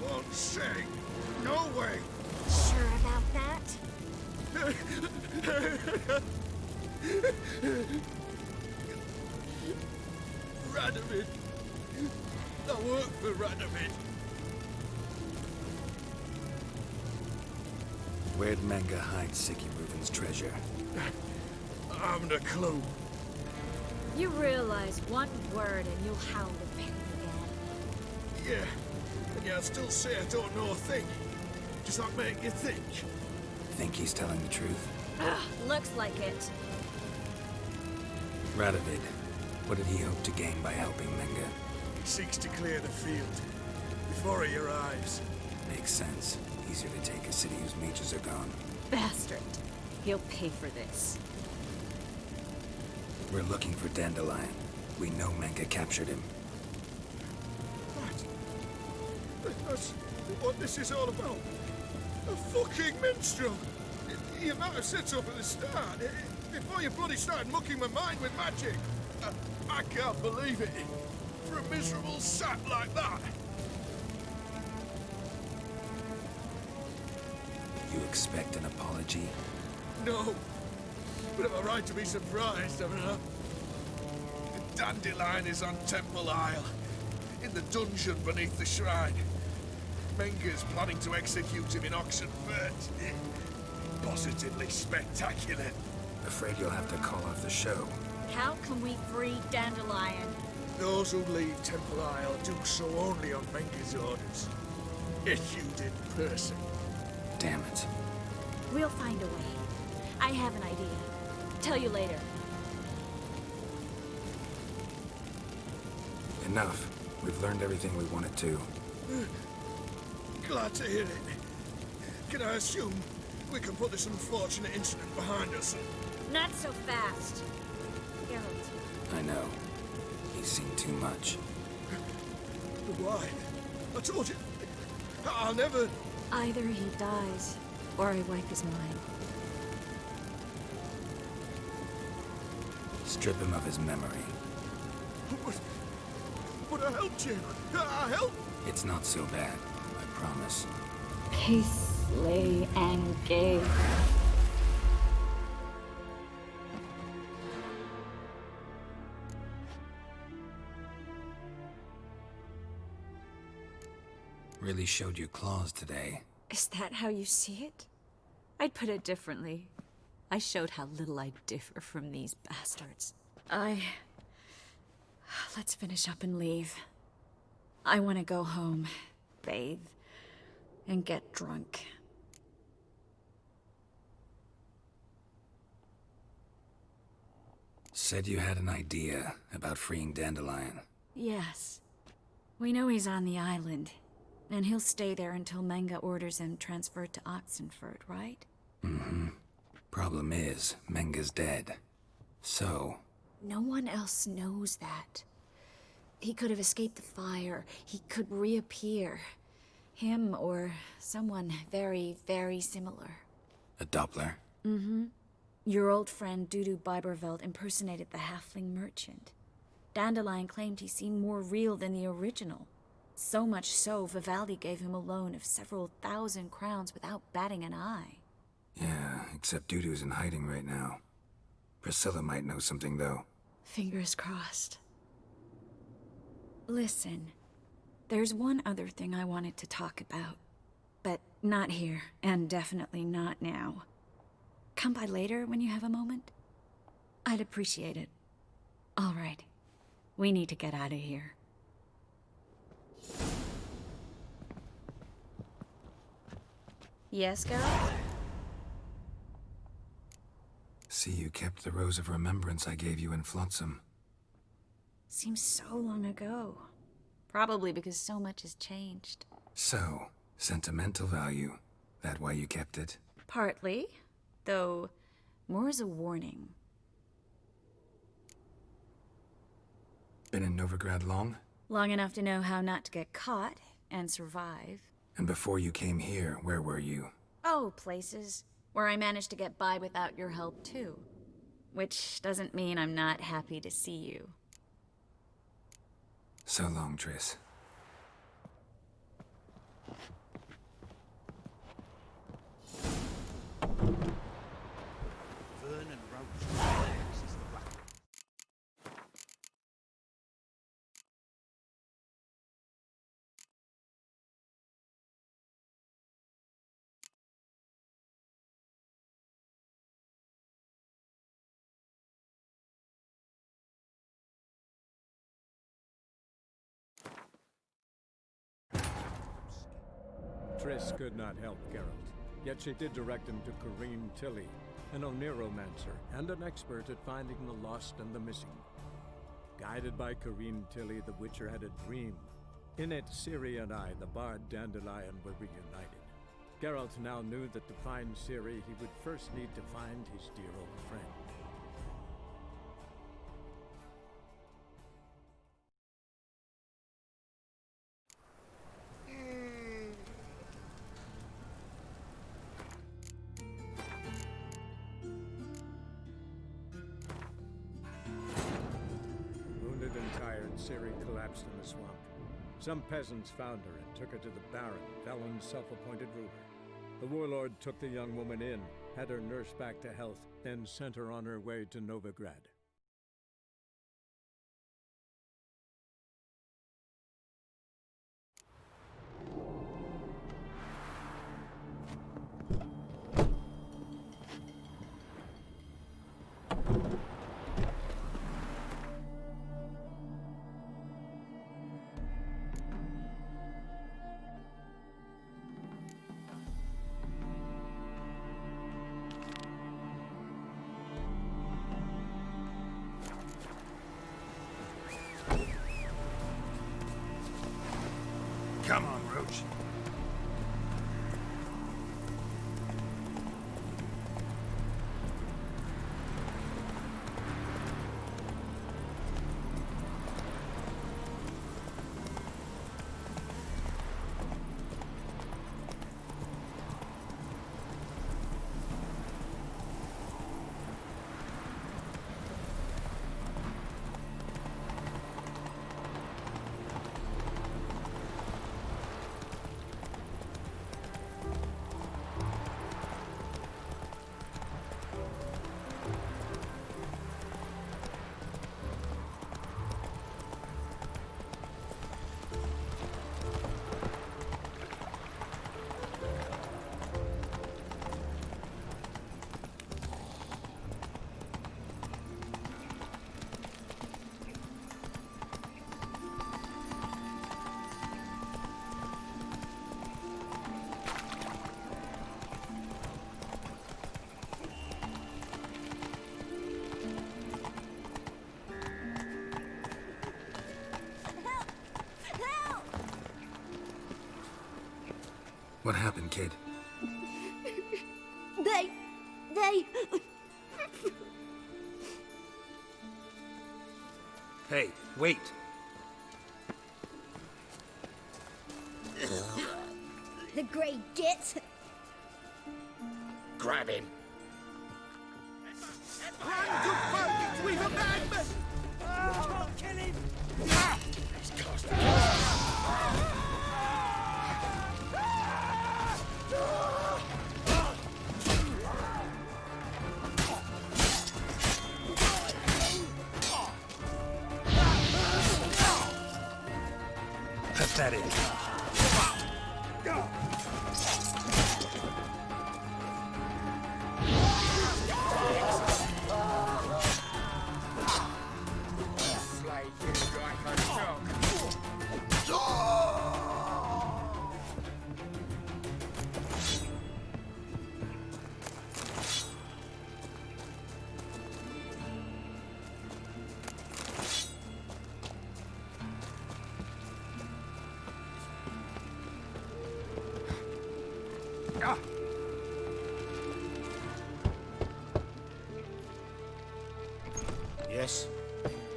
Won't say. No way! Sure about that? Radovid. I work for Radovid. Where'd Menge hide Sicky Reuven's treasure? I haven't a clue. You realize one word and you'll howl the pain again. Yeah, and yeah, I'd still say I don't know a thing. Does that make you think? Think he's telling the truth? Ugh, looks like it. Radovid, what did he hope to gain by helping Menge? He seeks to clear the field before he arrives. Makes sense. Easier to take a city whose mages are gone. Bastard. He'll pay for this. We're looking for Dandelion. We know Menge captured him. That's what this is all about. A fucking minstrel! You might have said so at the start, before you bloody started mucking my mind with magic. I can't believe it. For a miserable sap like that. You expect an apology? No. But am I right to be surprised, haven't I? Dandelion is on Temple Isle, in the dungeon beneath the shrine. Menger's planning to execute him in Oxenfurt. Positively spectacular. Afraid you'll have to call off the show. How can we free Dandelion? Those who leave Temple Isle do so only on Menger's orders. Issued in person. Damn it. We'll find a way. I have an idea. Tell you later. Enough. We've learned everything we wanted to. Glad to hear it. Can I assume we can put this unfortunate incident behind us? Not so fast. Geralt. I know. He's seen too much. Why? I told you. I'll never... Either he dies, or I wipe his mind. Strip him of his memory. But I helped you. I helped. It's not so bad, I promise. Peacefully and gay. Really showed you claws today. Is that how you see it? I'd put it differently. I showed how little I differ from these bastards. Let's finish up and leave. I want to go home, bathe, and get drunk. Said you had an idea about freeing Dandelion. Yes. We know he's on the island, and he'll stay there until Menga orders him transferred to Oxenfurt, right? Mm-hmm. Problem is, Menga's dead. So... No one else knows that. He could have escaped the fire. He could reappear. Him or someone very, very similar. A Doppler? Mm-hmm. Your old friend Dudu Biberveld impersonated the halfling merchant. Dandelion claimed he seemed more real than the original. So much so, Vivaldi gave him a loan of several thousand crowns without batting an eye. Yeah, except Dudu's in hiding right now. Priscilla might know something, though. Fingers crossed. Listen, there's one other thing I wanted to talk about. But not here, and definitely not now. Come by later when you have a moment? I'd appreciate it. All right. We need to get out of here. Yes, girl? See, you kept the Rose of Remembrance I gave you in Flotsam. Seems so long ago. Probably because so much has changed. So, sentimental value. That why you kept it? Partly. Though, more as a warning. Been in Novigrad long? Long enough to know how not to get caught and survive. And before you came here, where were you? Oh, places where I managed to get by without your help, too. Which doesn't mean I'm not happy to see you. So long, Triss. Vernon Roach. Triss could not help Geralt, yet she did direct him to Kareem Tilly, an Oniromancer and an expert at finding the lost and the missing. Guided by Kareem Tilly, the Witcher had a dream. In it, Ciri and I, the bard Dandelion, were reunited. Geralt now knew that to find Ciri, he would first need to find his dear old friend. Wounded and tired, Ciri collapsed in the swamp. Some peasants found her and took her to the Baron, Valen's self-appointed ruler. The warlord took the young woman in, had her nursed back to health, then sent her on her way to Novigrad. Come on, Roach. What happened, kid? They... Hey, wait! The Grey Git. Grab him. We've a madman! Can't kill him! These bastards. Pathetic. Yes?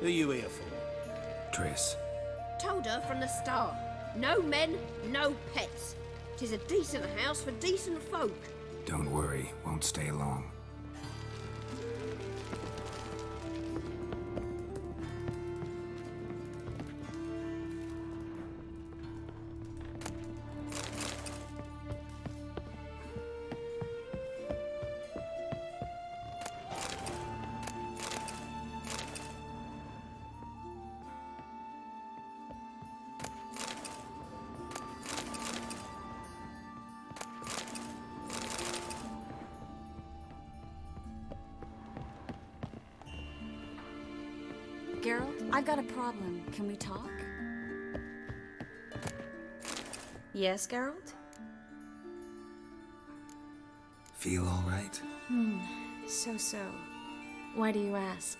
Who are you here for? Triss. Told her from the start. No men, no pets. 'Tis a decent house for decent folk. Don't worry, won't stay long. Geralt, I've got a problem. Can we talk? Yes, Geralt? Feel all right? So. Why do you ask?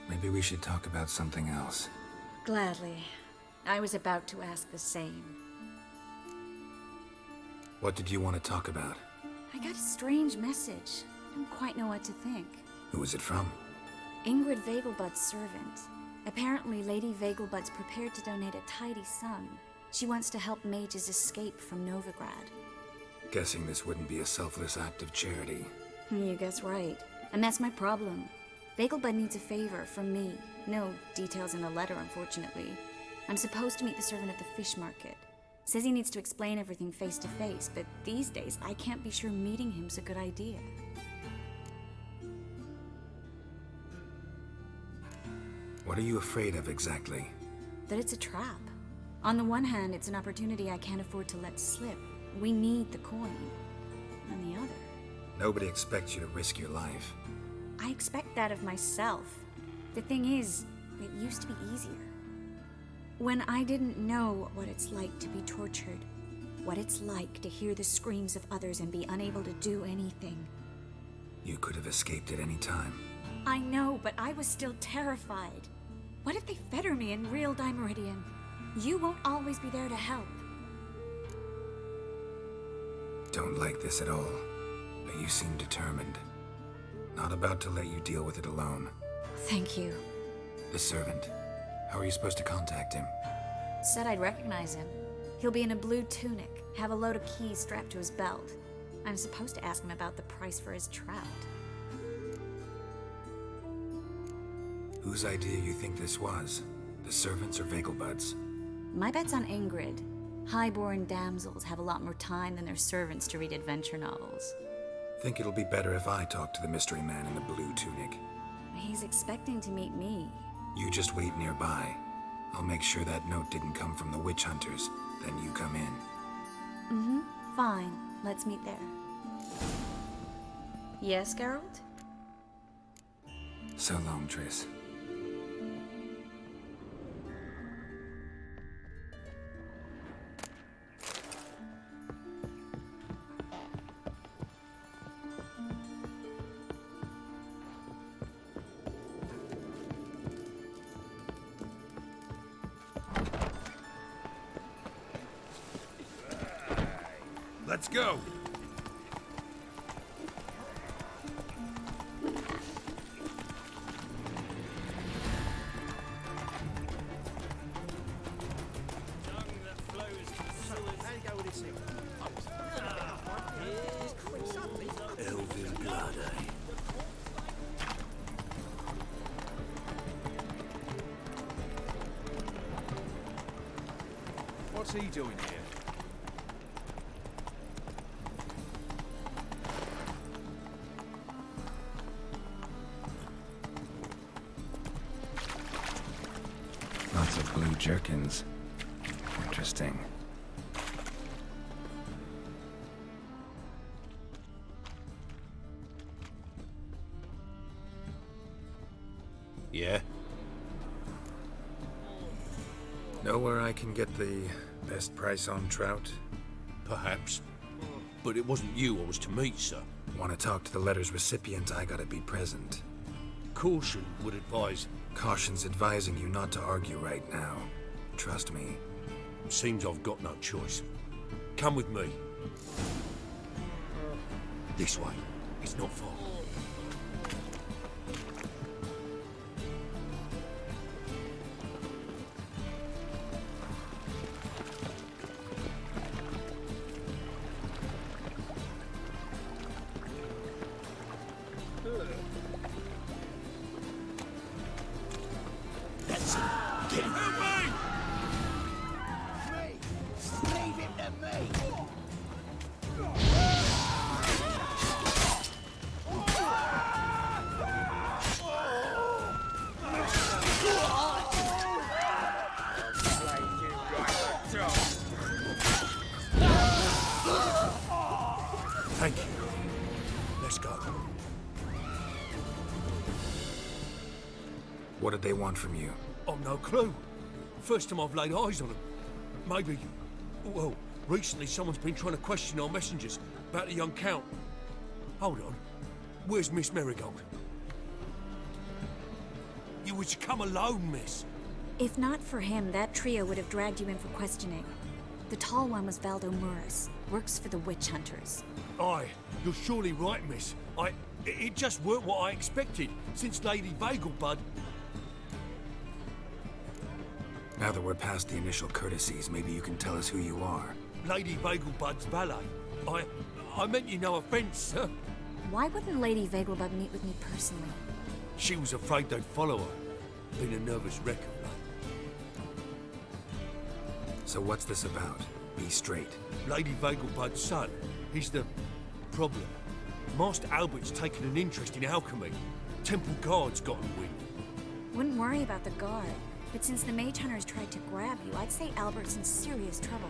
Maybe we should talk about something else. Gladly. I was about to ask the same. What did you want to talk about? I got a strange message. I don't quite know what to think. Who was it from? Ingrid Vegelbud's servant. Apparently, Lady Vegelbud's prepared to donate a tidy sum. She wants to help mages escape from Novigrad. Guessing this wouldn't be a selfless act of charity. You guess right. And that's my problem. Vegelbud needs a favor from me. No details in the letter, unfortunately. I'm supposed to meet the servant at the fish market. Says he needs to explain everything face to face, but these days I can't be sure meeting him's a good idea. What are you afraid of exactly? that it's a trap. On the one hand, it's an opportunity I can't afford to let slip. We need the coin. On the other... Nobody expects you to risk your life. I expect that of myself. The thing is, it used to be easier. When I didn't know what it's like to be tortured, what it's like to hear the screams of others and be unable to do anything. You could have escaped at any time. I know, but I was still terrified. What if they fetter me in real Dimeridian? You won't always be there to help. Don't like this at all, but you seem determined. Not about to let you deal with it alone. Thank you. The servant. How are you supposed to contact him? Said I'd recognize him. He'll be in a blue tunic, have a load of keys strapped to his belt. I'm supposed to ask him about the price for his trout. Whose idea you think this was? The servants or Vegelbud's? My bet's on Ingrid. Highborn damsels have a lot more time than their servants to read adventure novels. Think it'll be better if I talk to the mystery man in the blue tunic. He's expecting to meet me. You just wait nearby. I'll make sure that note didn't come from the witch hunters. Then you come in. Mm-hmm. Fine. Let's meet there. Yes, Geralt? So long, Triss. Let's go. Elven blood, eh? What's he doing here? Lots of blue jerkins. Interesting. Yeah? Know where I can get the best price on trout? Perhaps. But it wasn't you I was to meet, sir. Want to talk to the letter's recipient, I gotta be present. Caution would advise... Caution's advising you not to argue right now. Trust me. Seems I've got no choice. Come with me. This way. It's not far. That's it. Get him. Help me! Leave him to me. Thank you. Let's go. What did they want from you? I've no clue. First time I've laid eyes on them. Maybe... Well, recently someone's been trying to question our messengers about the young Count. Hold on. Where's Miss Marigold? You was to come alone, miss. If not for him, that trio would have dragged you in for questioning. The tall one was Valdo Muris. Works for the witch hunters. Aye, you're surely right, miss. It just weren't what I expected, since Lady Vegelbud... Now that we're past the initial courtesies, maybe you can tell us who you are. Lady Vegelbud's valet. I meant you no offence, sir. Why wouldn't Lady Vegelbud meet with me personally? She was afraid they'd follow her. Been a nervous wreck of late. So what's this about? Be straight. Lady Vegelbud's son. He's the problem. Master Albert's taken an interest in alchemy. Temple Guard's gotten wind. Wouldn't worry about the guard. But since the mage hunters tried to grab you, I'd say Albert's in serious trouble.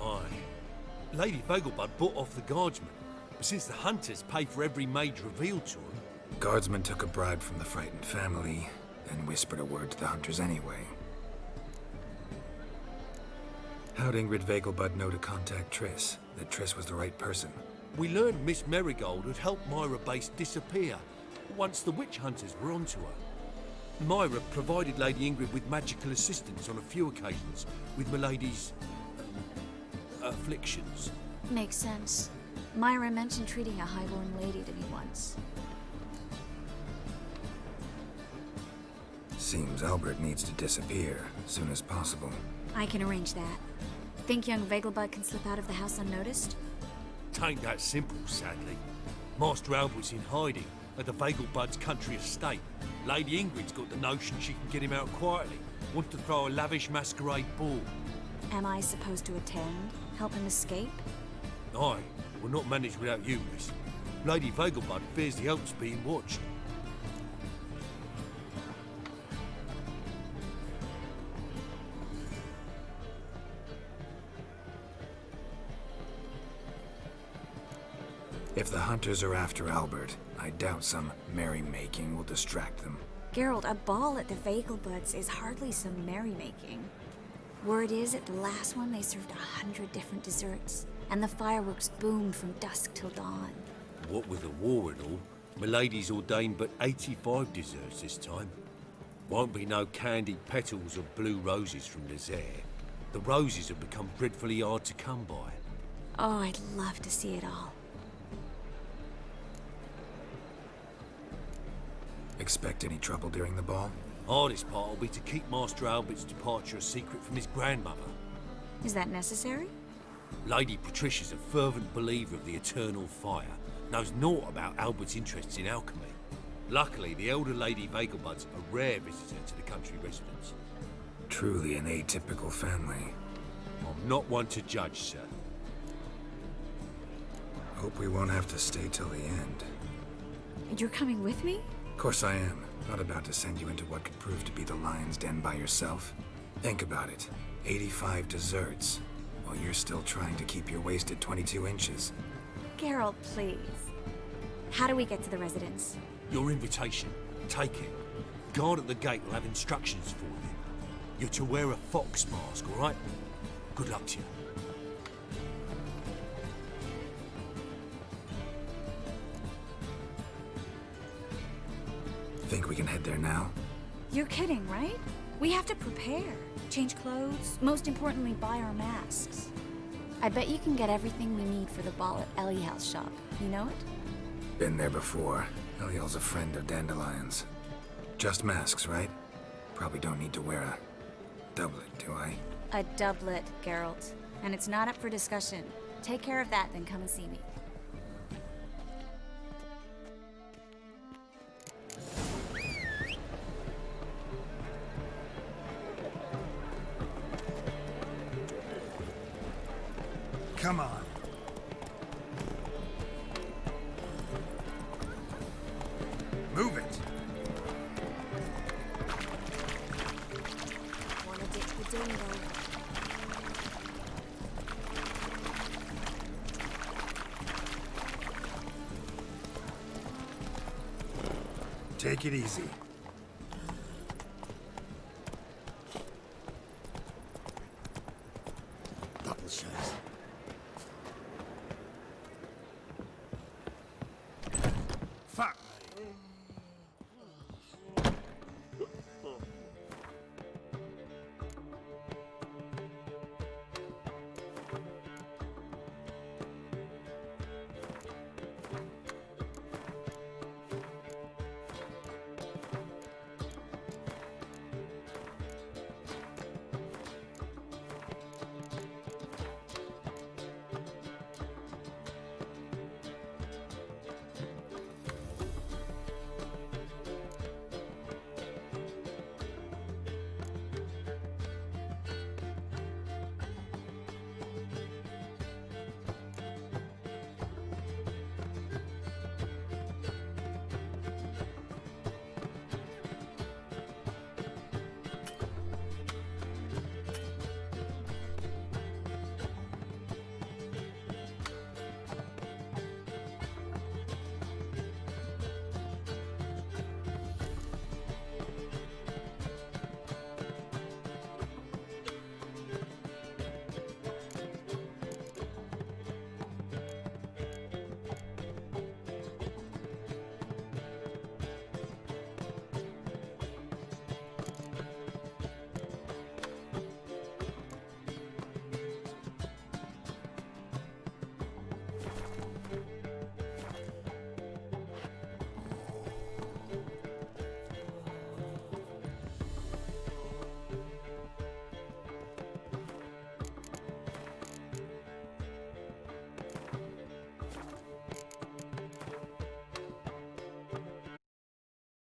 Aye. Lady Vegelbud bought off the guardsmen, but since the hunters pay for every mage revealed to them... Guardsmen took a bribe from the frightened family and whispered a word to the hunters anyway. How'd Ingrid Vegelbud know to contact Triss? That Triss was the right person? We learned Miss Marigold had helped Myra Base disappear once the witch hunters were onto her. Myra provided Lady Ingrid with magical assistance on a few occasions with Milady's... afflictions. Makes sense. Myra mentioned treating a highborn lady to me once. Seems Albert needs to disappear as soon as possible. I can arrange that. Think young Vegelbud can slip out of the house unnoticed? Tain't that simple, sadly. Master Albert's in hiding at the Vegelbud's country estate. Lady Ingrid's got the notion she can get him out quietly. Wants to throw a lavish masquerade ball. Am I supposed to attend? Help him escape? Aye, we'll not manage without you, miss. Lady Vegelbud fears the Elk's being watched. If the hunters are after Albert, I doubt some merrymaking will distract them. Geralt, a ball at the Vegelbuds is hardly some merrymaking. Word is, at the last one they served 100 different desserts, and the fireworks boomed from dusk till dawn. What with the war and all, Milady's ordained but 85 desserts this time. Won't be no candied petals or blue roses from Nazaire. The roses have become dreadfully hard to come by. Oh, I'd love to see it all. Expect any trouble during the ball? Hardest part will be to keep Master Albert's departure a secret from his grandmother. Is that necessary? Lady Patricia's a fervent believer of the eternal fire, knows naught about Albert's interests in alchemy. Luckily, the elder Lady Vegelbud's a rare visitor to the country residence. Truly an atypical family. I'm not one to judge, sir. Hope we won't have to stay till the end. You're coming with me? Of course I am. Not about to send you into what could prove to be the lion's den by yourself. Think about it. 85 desserts, while you're still trying to keep your waist at 22 inches. Geralt, please. How do we get to the residence? Your invitation. Take it. Guard at the gate will have instructions for you. You're to wear a fox mask, all right? Good luck to you. Think we can head there now? You're kidding, right? We have to prepare. Change clothes, most importantly, buy our masks. I bet you can get everything we need for the ball at Eliel's shop. You know it? Been there before. Eliel's a friend of Dandelion's. Just masks, right? Probably don't need to wear a doublet, do I? A doublet, Geralt. And it's not up for discussion. Take care of that, then come and see me. Come on. Move it. Wanna ditch the dingo? Take it easy.